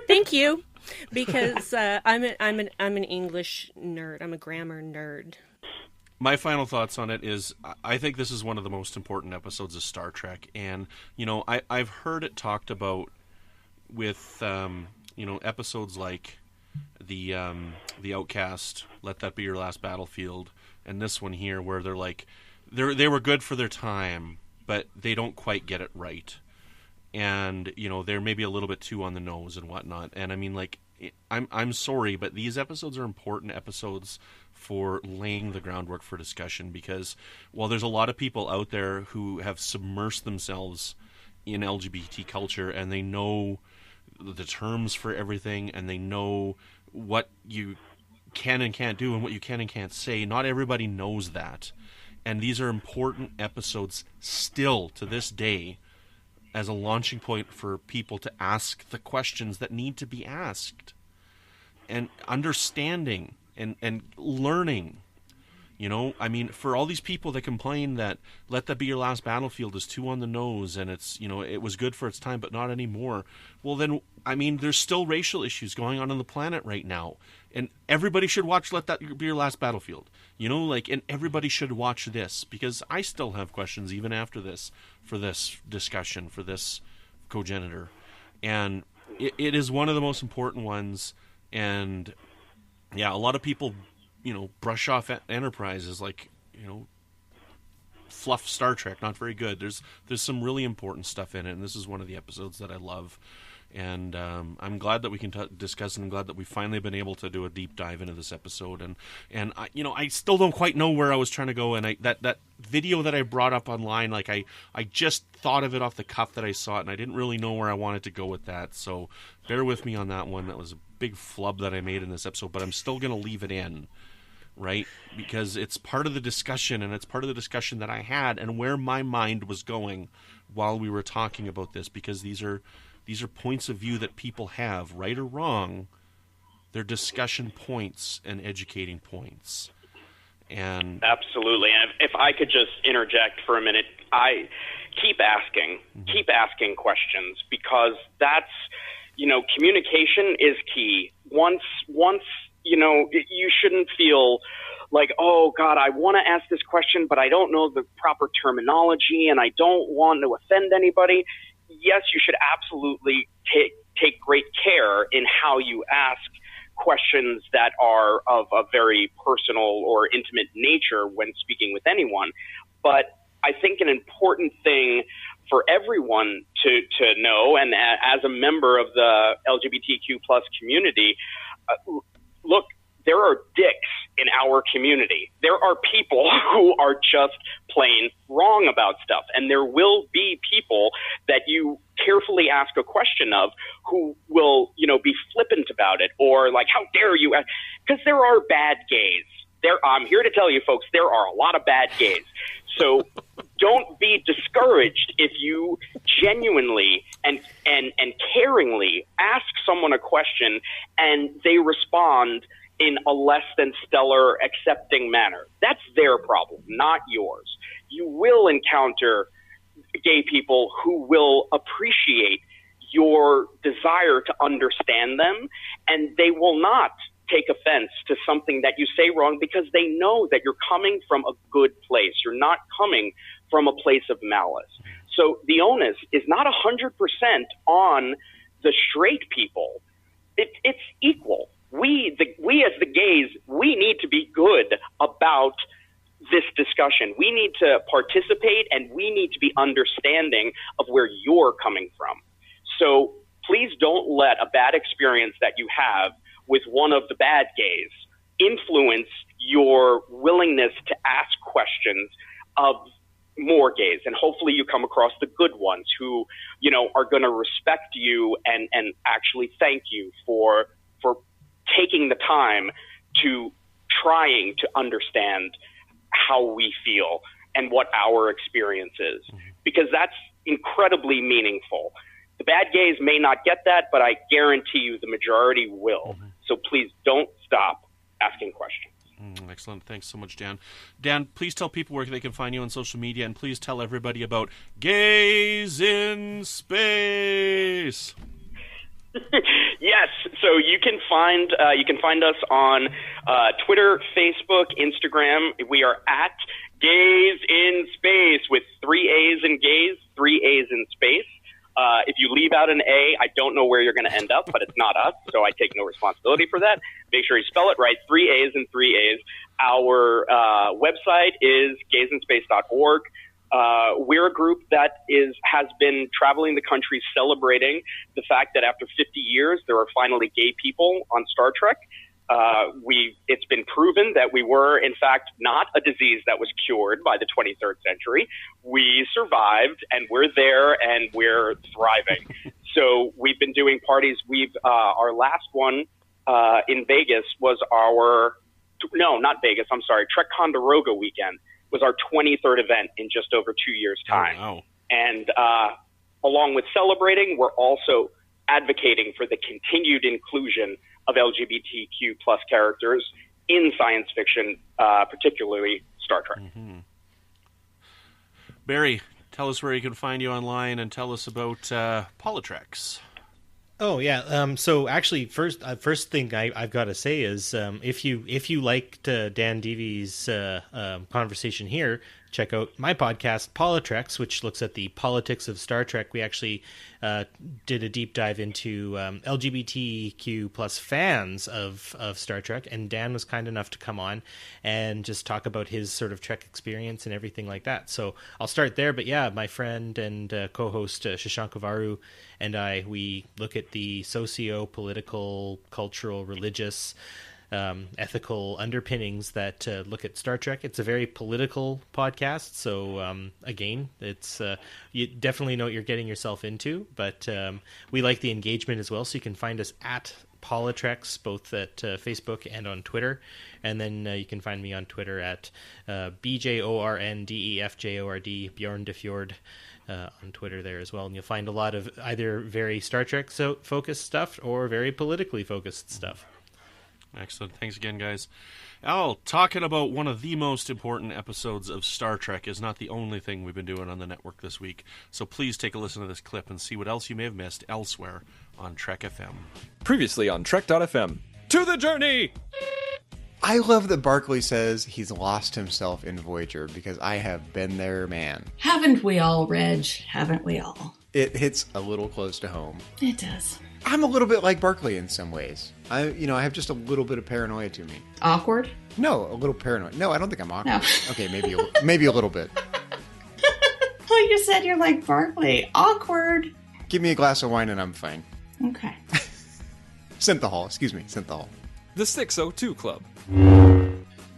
Thank you. Because I'm an English nerd. I'm a grammar nerd. My final thoughts on it is I think this is one of the most important episodes of Star Trek. And, I've heard it talked about with, episodes like the Outcast, Let That Be Your Last Battlefield, and this one here where they're like, they were good for their time, but they don't quite get it right. And, they're maybe a little bit too on the nose and whatnot. And I mean, like, I'm sorry, but these episodes are important episodes for laying the groundwork for discussion, because while there's a lot of people out there who have submersed themselves in LGBT culture and they know the terms for everything and they know what you can and can't do and what you can and can't say, not everybody knows that. And these are important episodes still to this day as a launching point for people to ask the questions that need to be asked, and understanding and learning. I mean, for all these people that complain that Let That Be Your Last Battlefield is too on the nose and it's, it was good for its time but not anymore. Well then, I mean, there's still racial issues going on the planet right now. And everybody should watch Let That Be Your Last Battlefield. And everybody should watch this, because I still have questions even after this, for this discussion, for this Cogenitor. And it is one of the most important ones. And yeah, a lot of people, brush off Enterprise as like, fluff Star Trek, not very good. There's some really important stuff in it, and this is one of the episodes that I love. And I'm glad that we can discuss, and I'm glad that we finally been able to do a deep dive into this episode. And I still don't quite know where I was trying to go. And that video that I brought up online, like I just thought of it off the cuff that I saw it, and I didn't really know where I wanted to go with that. So bear with me on that one. That was a big flub that I made in this episode, but I'm still going to leave it in, right? Because it's part of the discussion, and it's part of the discussion that I had and where my mind was going while we were talking about this, because these are points of view that people have, right or wrong. They're discussion points and educating points. And absolutely. And if I could just interject for a minute, I keep asking questions, because that's, communication is key. Once, you shouldn't feel like, oh God, I want to ask this question, but I don't know the proper terminology and I don't want to offend anybody. Yes, you should absolutely take great care in how you ask questions that are of a very personal or intimate nature when speaking with anyone. But I think an important thing for everyone to know, and as a member of the LGBTQ plus community, look, there are dicks in our community. There are people who are just plain wrong about stuff. And there will be people that you carefully ask a question of who will, be flippant about it, or like, how dare you? Because there are bad gays. I'm here to tell you folks, there are a lot of bad gays. So don't be discouraged if you genuinely and caringly ask someone a question and they respond in a less than stellar accepting manner. That's their problem, not yours. You will encounter gay people who will appreciate your desire to understand them, and they will not take offense to something that you say wrong, because they know that you're coming from a good place. You're not coming from a place of malice. So the onus is not 100% on the straight people. It's equal. We as the gays, we need to be good about this discussion. We need to participate, and we need to be understanding of where you're coming from. So please don't let a bad experience that you have with one of the bad gays influence your willingness to ask questions of more gays. And hopefully you come across the good ones who, are going to respect you and actually thank you for taking the time to trying to understand how we feel and what our experience is, because that's incredibly meaningful. The bad gays may not get that, but I guarantee you the majority will. So please don't stop asking questions. Excellent. Thanks so much, Dan. Dan, please tell people where they can find you on social media, and please tell everybody about Gaze in Space. Yes, so you can find us on Twitter, Facebook, Instagram. We are at Gaze in Space with 3 A's in Gaze, 3 A's in Space. If you leave out an A, I don't know where you're going to end up, but it's not us, so I take no responsibility for that. Make sure you spell it right, 3 A's and 3 A's. Our website is gazeinspace.org. We're a group that has been traveling the country celebrating the fact that after 50 years, there are finally gay people on Star Trek. It's been proven that we were, in fact, not a disease that was cured by the 23rd century. We survived, and we're there, and we're thriving. So we've been doing parties. Our last one in Vegas was not Vegas, I'm sorry, Trek Condoroga weekend was our 23rd event in just over 2 years' time. Oh, wow. And along with celebrating, we're also advocating for the continued inclusion of LGBTQ plus characters in science fiction, particularly Star Trek. Mm-hmm. Barry, tell us where you can find you online, and tell us about Politrex. Oh yeah. So actually, first thing I've got to say is if you liked Dan Deavy's conversation here, check out my podcast Politrex, which looks at the politics of Star Trek. We actually did a deep dive into LGBTQ plus fans of Star Trek, and Dan was kind enough to come on and just talk about his sort of Trek experience and everything like that. So I'll start there. But yeah, my friend and co-host Shashank Avaru and we look at the socio-political, cultural, religious, ethical underpinnings that look at Star Trek. It's a very political podcast, so again, it's you definitely know what you're getting yourself into, but we like the engagement as well, so you can find us at Politrex, both at Facebook and on Twitter, and then you can find me on Twitter at BJORNDEFJORD, Bjorn de Fjord, on Twitter there as well, and you'll find a lot of either very Star Trek focused stuff or very politically focused stuff. Excellent. Thanks again, guys. Al, talking about one of the most important episodes of Star Trek is not the only thing we've been doing on the network this week, so please take a listen to this clip and see what else you may have missed elsewhere on Trek FM. Previously on Trek.fm. To the journey! I love that Barclay says he's lost himself in Voyager, because I have been there, man. Haven't we all, Reg? Haven't we all? It hits a little close to home. It does. I'm a little bit like Barclay in some ways. I have just a little bit of paranoia to me. Awkward? No, a little paranoid. No, I don't think I'm awkward. No. Okay, maybe a little bit. Well, you said you're like Barclay. Awkward. Give me a glass of wine and I'm fine. Okay. Synthahol. Excuse me, Synthahol. The 602 Club.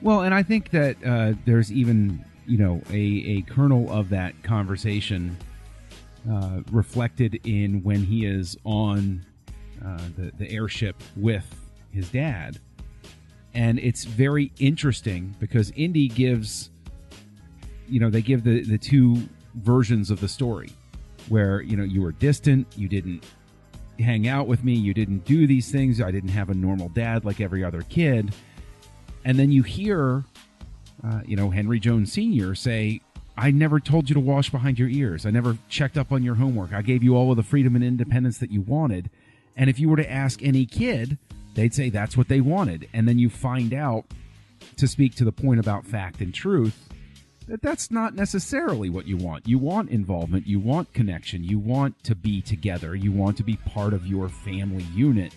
Well, and I think that there's even, a kernel of that conversation reflected in when he is on the airship with his dad. And it's very interesting because Indy gives, they give the two versions of the story where, you were distant, you didn't hang out with me, you didn't do these things, I didn't have a normal dad like every other kid. And then you hear, Henry Jones Sr. say, I never told you to wash behind your ears. I never checked up on your homework. I gave you all of the freedom and independence that you wanted. And if you were to ask any kid, they'd say that's what they wanted. And then you find out, to speak to the point about fact and truth, that that's not necessarily what you want. You want involvement. You want connection. You want to be together. You want to be part of your family unit.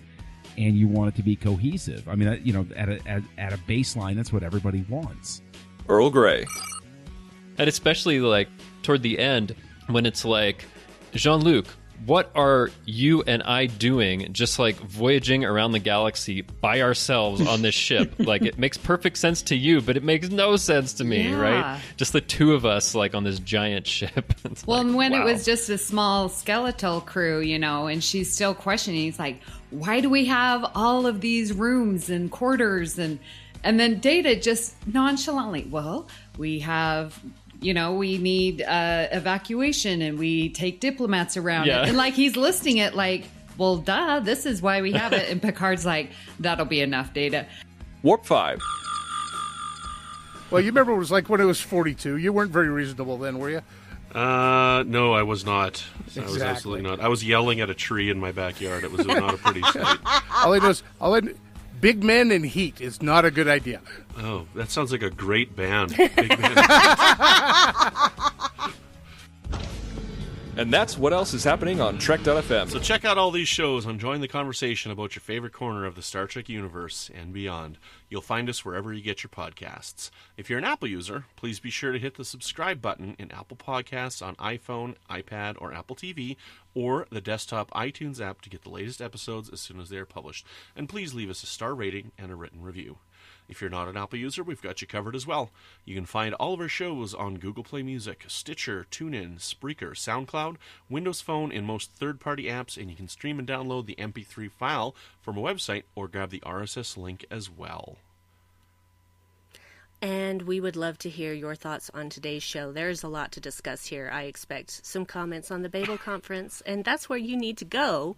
And you want it to be cohesive. I mean, at a baseline, that's what everybody wants. Earl Grey. And especially, toward the end, when it's like, Jean-Luc, what are you and I doing just, voyaging around the galaxy by ourselves on this ship? It makes perfect sense to you, but it makes no sense to me, right? Just the two of us, on this giant ship. Well, when it was just a small skeletal crew, and she's still questioning, he's like, why do we have all of these rooms and quarters? And then Data just nonchalantly, well, we have... we need evacuation and we take diplomats around it. And he's listing it well, duh, this is why we have it. And Picard's like, that'll be enough, Data. Warp 5. Well, you remember it was like when it was 42. You weren't very reasonable then, were you? No, I was not. Exactly. I was absolutely not. I was yelling at a tree in my backyard. It was not a pretty sight. Big Men in Heat is not a good idea. Oh, that sounds like a great band. Big Men in Heat. And that's what else is happening on Trek.fm. So check out all these shows and join the conversation about your favorite corner of the Star Trek universe and beyond. You'll find us wherever you get your podcasts. If you're an Apple user, please be sure to hit the subscribe button in Apple Podcasts on iPhone, iPad, or Apple TV, or the desktop iTunes app to get the latest episodes as soon as they are published. And please leave us a star rating and a written review. If you're not an Apple user, we've got you covered as well. You can find all of our shows on Google Play Music, Stitcher, TuneIn, Spreaker, SoundCloud, Windows Phone, and most third-party apps, and you can stream and download the MP3 file from a website or grab the RSS link as well. And we would love to hear your thoughts on today's show. There's a lot to discuss here. I expect some comments on the Babel Conference, and that's where you need to go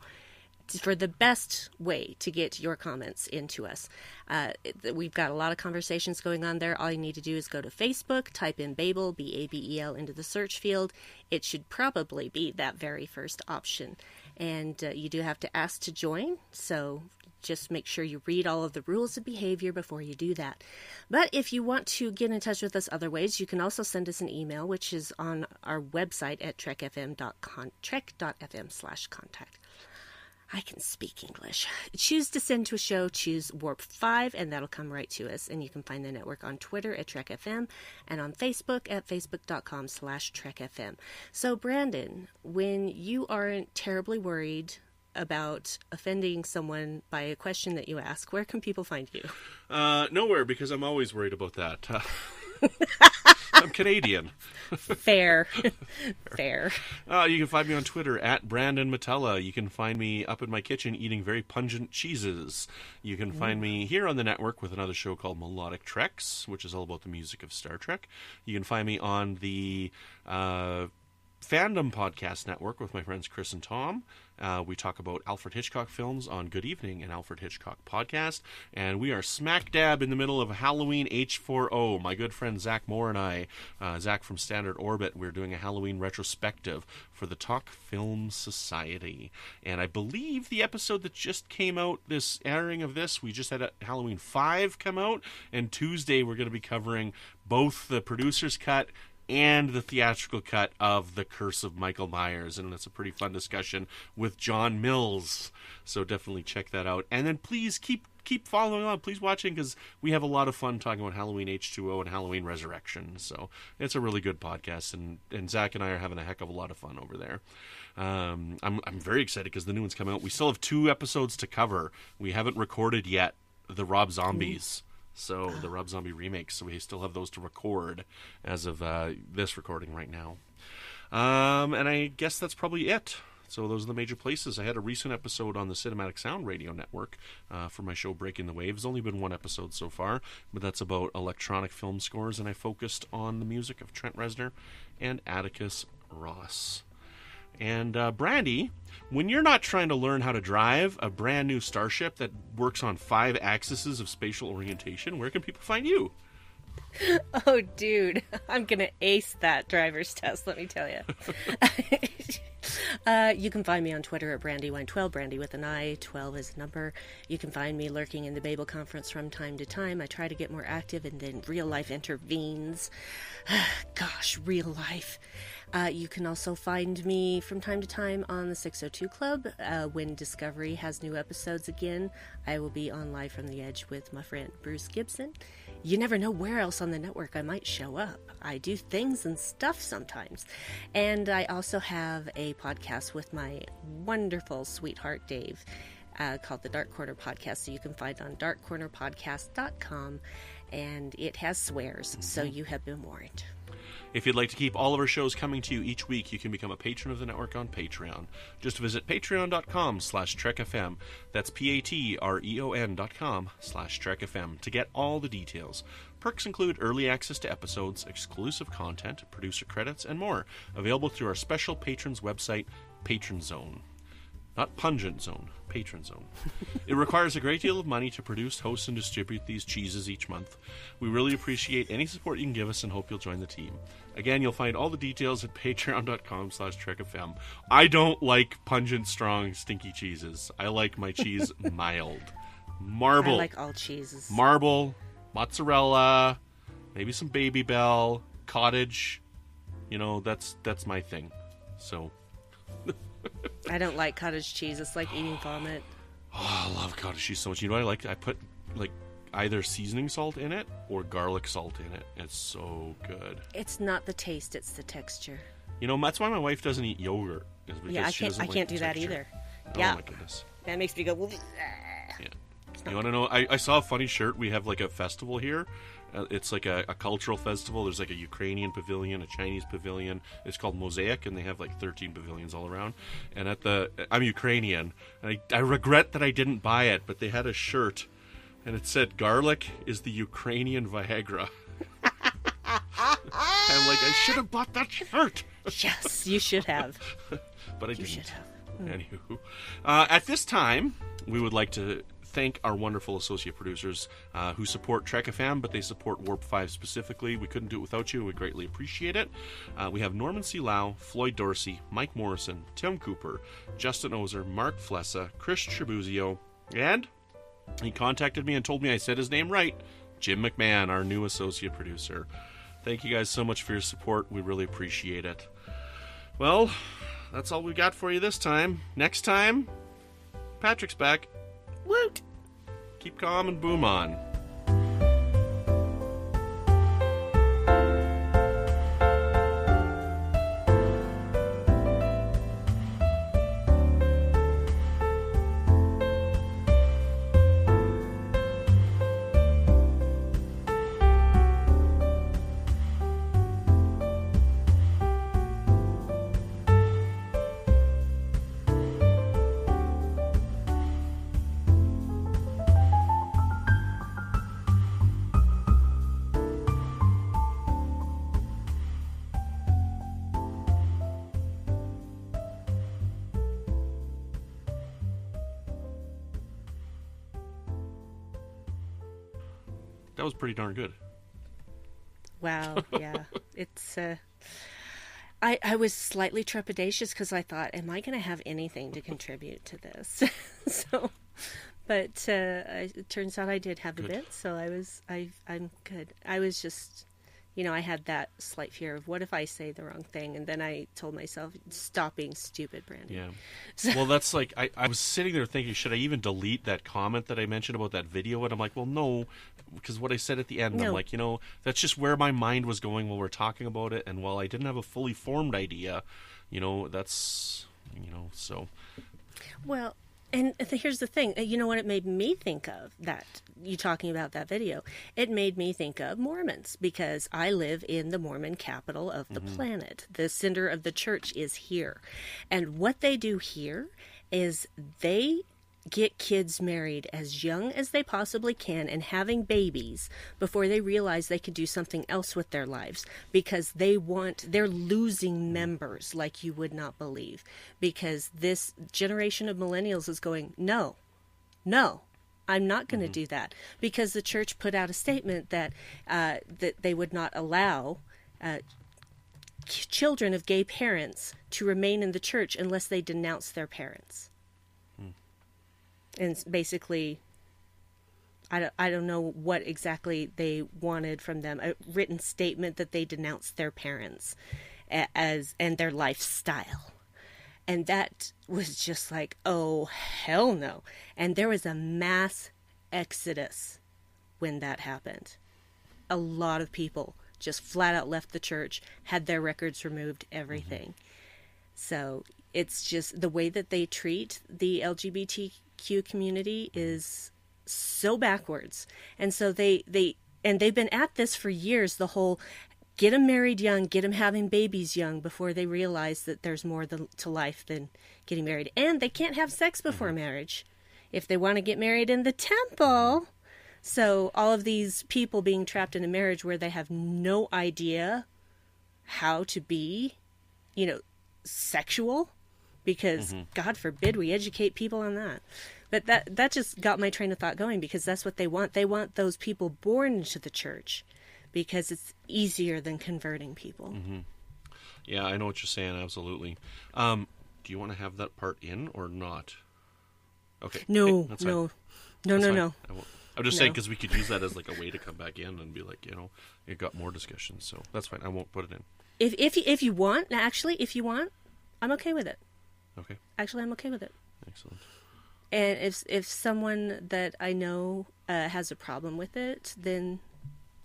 for the best way to get your comments into us. We've got a lot of conversations going on there. All you need to do is go to Facebook, type in Babel, B-A-B-E-L, into the search field. It should probably be that very first option. And you do have to ask to join, so just make sure you read all of the rules of behavior before you do that. But if you want to get in touch with us other ways, you can also send us an email, which is on our website at trek.fm/contact. I can speak English. Choose to send to a show, choose Warp 5, and that'll come right to us. And you can find the network on Twitter at TrekFM and on Facebook at facebook.com/TrekFM. So, Brandon, when you aren't terribly worried about offending someone by a question that you ask, where can people find you? Nowhere, because I'm always worried about that. I'm Canadian. Fair. Fair. You can find me on Twitter at Brandon Matella. You can find me up in my kitchen eating very pungent cheeses. You can find me here on the network with another show called Melodic Treks, which is all about the music of Star Trek. You can find me on the Fandom Podcast Network with my friends Chris and Tom. We talk about Alfred Hitchcock films on Good Evening, an Alfred Hitchcock podcast. And we are smack dab in the middle of Halloween H4O. My good friend Zach Moore and I, Zach from Standard Orbit, we're doing a Halloween retrospective for the Talk Film Society. And I believe the episode that just came out, this airing of this, we just had a Halloween 5 come out. And Tuesday we're going to be covering both the producer's cut and the theatrical cut of The Curse of Michael Myers, and it's a pretty fun discussion with John Mills, so definitely check that out. And then please keep following on, please watching, because we have a lot of fun talking about Halloween H2O and Halloween Resurrection, so it's a really good podcast, and Zach and I are having a heck of a lot of fun over there. I'm very excited because the new one's coming out. We still have 2 episodes to cover. We haven't recorded yet the Rob Zombies. So the Rob Zombie remakes, so we still have those to record as of this recording right now. And I guess that's probably it. So those are the major places. I had a recent episode on the Cinematic Sound Radio Network for my show Breaking the Waves. Only been 1 episode so far, but that's about electronic film scores, and I focused on the music of Trent Reznor and Atticus Ross. And Brandy, when you're not trying to learn how to drive a brand new starship that works on 5 axes of spatial orientation, where can people find you? Oh, dude, I'm going to ace that driver's test, let me tell you. You can find me on Twitter at Brandywine12, Brandy with an I, 12 is a number. You can find me lurking in the Babel Conference from time to time. I try to get more active, and then real life intervenes. Gosh, real life. You can also find me from time to time on the 602 Club. When Discovery has new episodes again, I will be on Live from the Edge with my friend Bruce Gibson. You never know where else on the network I might show up. I do things and stuff sometimes. And I also have a podcast with my wonderful sweetheart Dave called the Dark Corner Podcast, so you can find it on darkcornerpodcast.com. And it has swears, so you have been warned. If you'd like to keep all of our shows coming to you each week, you can become a patron of the network on Patreon. Just visit patreon.com/TrekFM. That's patreon.com/TrekFM to get all the details. Perks include early access to episodes, exclusive content, producer credits, and more. Available through our special patrons website, Patron Zone. Not pungent zone, patron zone. It requires a great deal of money to produce, host, and distribute these cheeses each month. We really appreciate any support you can give us and hope you'll join the team. Again, you'll find all the details at patreon.com/trekfm. I don't like pungent, strong, stinky cheeses. I like my cheese mild. Marble. I like all cheeses. Marble, mozzarella, maybe some Baby Bell, cottage. You know, that's my thing. So... I don't like cottage cheese. It's like eating vomit. Oh, I love cottage cheese so much. You know what I like? I put like either seasoning salt in it or garlic salt in it. It's so good. It's not the taste; it's the texture. You know, that's why my wife doesn't eat yogurt. Is because Yeah, she doesn't I like can't the do that texture. either. Oh Yeah, my goodness. that makes me go. Yeah. You want to know? I saw a funny shirt. We have like a festival here. It's like a cultural festival. There's like a Ukrainian pavilion, a Chinese pavilion. It's called Mosaic, and they have like 13 pavilions all around. And I'm Ukrainian, and I regret that I didn't buy it, but they had a shirt, and it said, "Garlic is the Ukrainian Viagra." I'm like, I should have bought that shirt. Yes, you should have. But I You didn't. should have. Anywho, at this time, we would like to thank our wonderful associate producers who support Trek FM, but they support Warp 5 specifically. We couldn't do it without you. We greatly appreciate it. We have Norman C. Lau, Floyd Dorsey, Mike Morrison, Tim Cooper, Justin Ozer, Mark Flessa, Chris Tribuzio, and he contacted me and told me I said his name right, Jim McMahon, our new associate producer. Thank you guys so much for your support. We really appreciate it. Well, that's all we got for you this time. Next time, Patrick's back. Woot! Keep calm and boom on. That was pretty darn good. Wow, yeah. It's, I was slightly trepidatious because I thought, am I going to have anything to contribute to this? But it turns out I did have Good. a bit, so I'm good. I was just, I had that slight fear of what if I say the wrong thing, and then I told myself, stop being stupid, Brandon. Yeah. So, Well, that's like, I was sitting there thinking, should I even delete that comment that I mentioned about that video? And I'm like, well, no, because what I said at the end, No. I'm like, that's just where my mind was going while we're talking about it. And while I didn't have a fully formed idea, that's, so. well, and here's the thing. You know what it made me think of, that you talking about that video? It made me think of Mormons, because I live in the Mormon capital of the planet. The center of the church is here. And what they do here is they get kids married as young as they possibly can and having babies before they realize they can do something else with their lives, because they're losing members like you would not believe, because this generation of millennials is going, no, I'm not going to do that, because the church put out a statement that that they would not allow children of gay parents to remain in the church unless they denounce their parents. And basically, I don't know what exactly they wanted from them. A written statement that they denounced their parents and their lifestyle. And that was just like, oh, hell no. And there was a mass exodus when that happened. A lot of people just flat out left the church, had their records removed, everything. So it's just the way that they treat the LGBTQ community is so backwards. And so they've been at this for years, the whole get them married young, get them having babies young, before they realize that there's more to life than getting married. And they can't have sex before marriage if they want to get married in the temple. So all of these people being trapped in a marriage where they have no idea how to be, sexual, because God forbid we educate people on that. But that just got my train of thought going, because that's what they want. They want those people born into the church because it's easier than converting people. Yeah, I know what you're saying, absolutely. Do you want to have that part in or not? Okay. No, okay, that's fine. no. That's fine. No. I'm just saying, because we could use that as like a way to come back in and be like, it got more discussion, so that's fine. I won't put it in. If you want, I'm okay with it. Okay. Actually, I'm okay with it. Excellent. And if someone that I know has a problem with it, then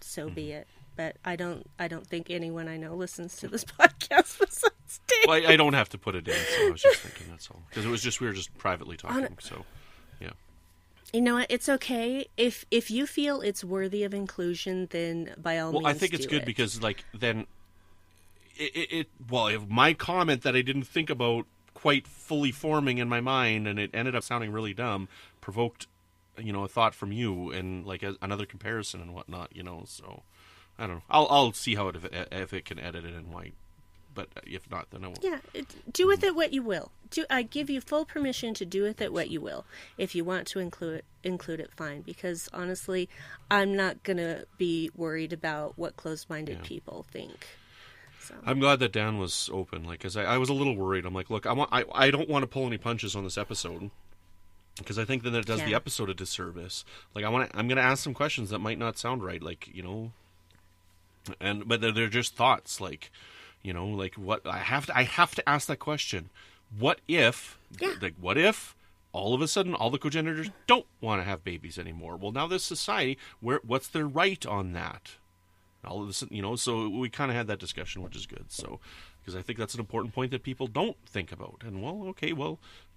so be it. But I don't think anyone I know listens to this podcast besides Dave. Well, I don't have to put it in, so I was just thinking that's all. Because we were just privately talking, so yeah. You know what? It's okay if you feel it's worthy of inclusion, then by all means. Well, I think it's good because then if my comment that I didn't think about quite fully forming in my mind, and it ended up sounding really dumb, provoked a thought from you and like another comparison and whatnot. So I don't know. I'll see how if it can edit it in white. But if not, then I won't. Yeah, do with it what you will. I give you full permission to do with it what you will. If you want to include it, fine. Because honestly, I'm not gonna be worried about what closed-minded people think. So. I'm glad that Dan was open, because I was a little worried. I'm like, look, I don't want to pull any punches on this episode, because I think then it does the episode a disservice. I'm gonna ask some questions that might not sound right, but they're just thoughts, what I have to ask that question. What if all of a sudden all the cogenitors don't want to have babies anymore? Well, now this society, what's their right on that? All of this, so we kind of had that discussion, which is good. So, because I think that's an important point that people don't think about. And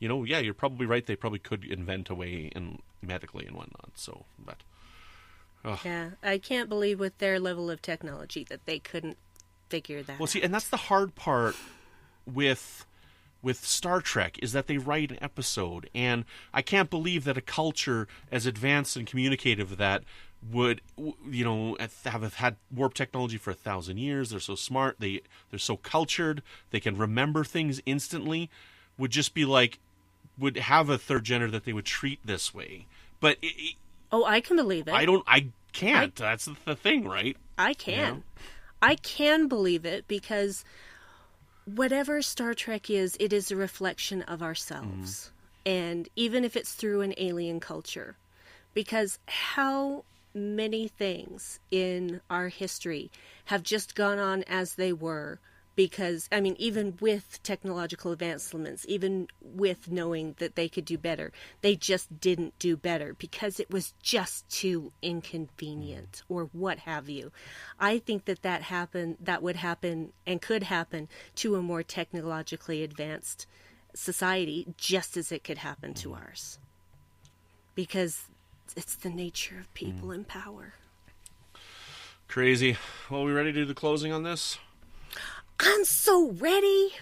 you're probably right. They probably could invent a way medically and whatnot. So, but yeah, I can't believe with their level of technology that they couldn't figure that. Well, see, and that's the hard part with Star Trek, is that they write an episode, and I can't believe that a culture as advanced and communicative that would have had warp technology for 1,000 years. They're so smart. They're so cultured. They can remember things instantly. Would just be would have a third gender that they would treat this way. But I can believe it. I can't. That's the thing, right? I can. I can believe it, because whatever Star Trek is, it is a reflection of ourselves. And even if it's through an alien culture, because how many things in our history have just gone on as they were, because, even with technological advancements, even with knowing that they could do better, they just didn't do better because it was just too inconvenient or what have you. I think that would happen and could happen to a more technologically advanced society, just as it could happen to ours. Because it's the nature of people in power. Crazy. Well, we ready to do the closing on this? I'm so ready.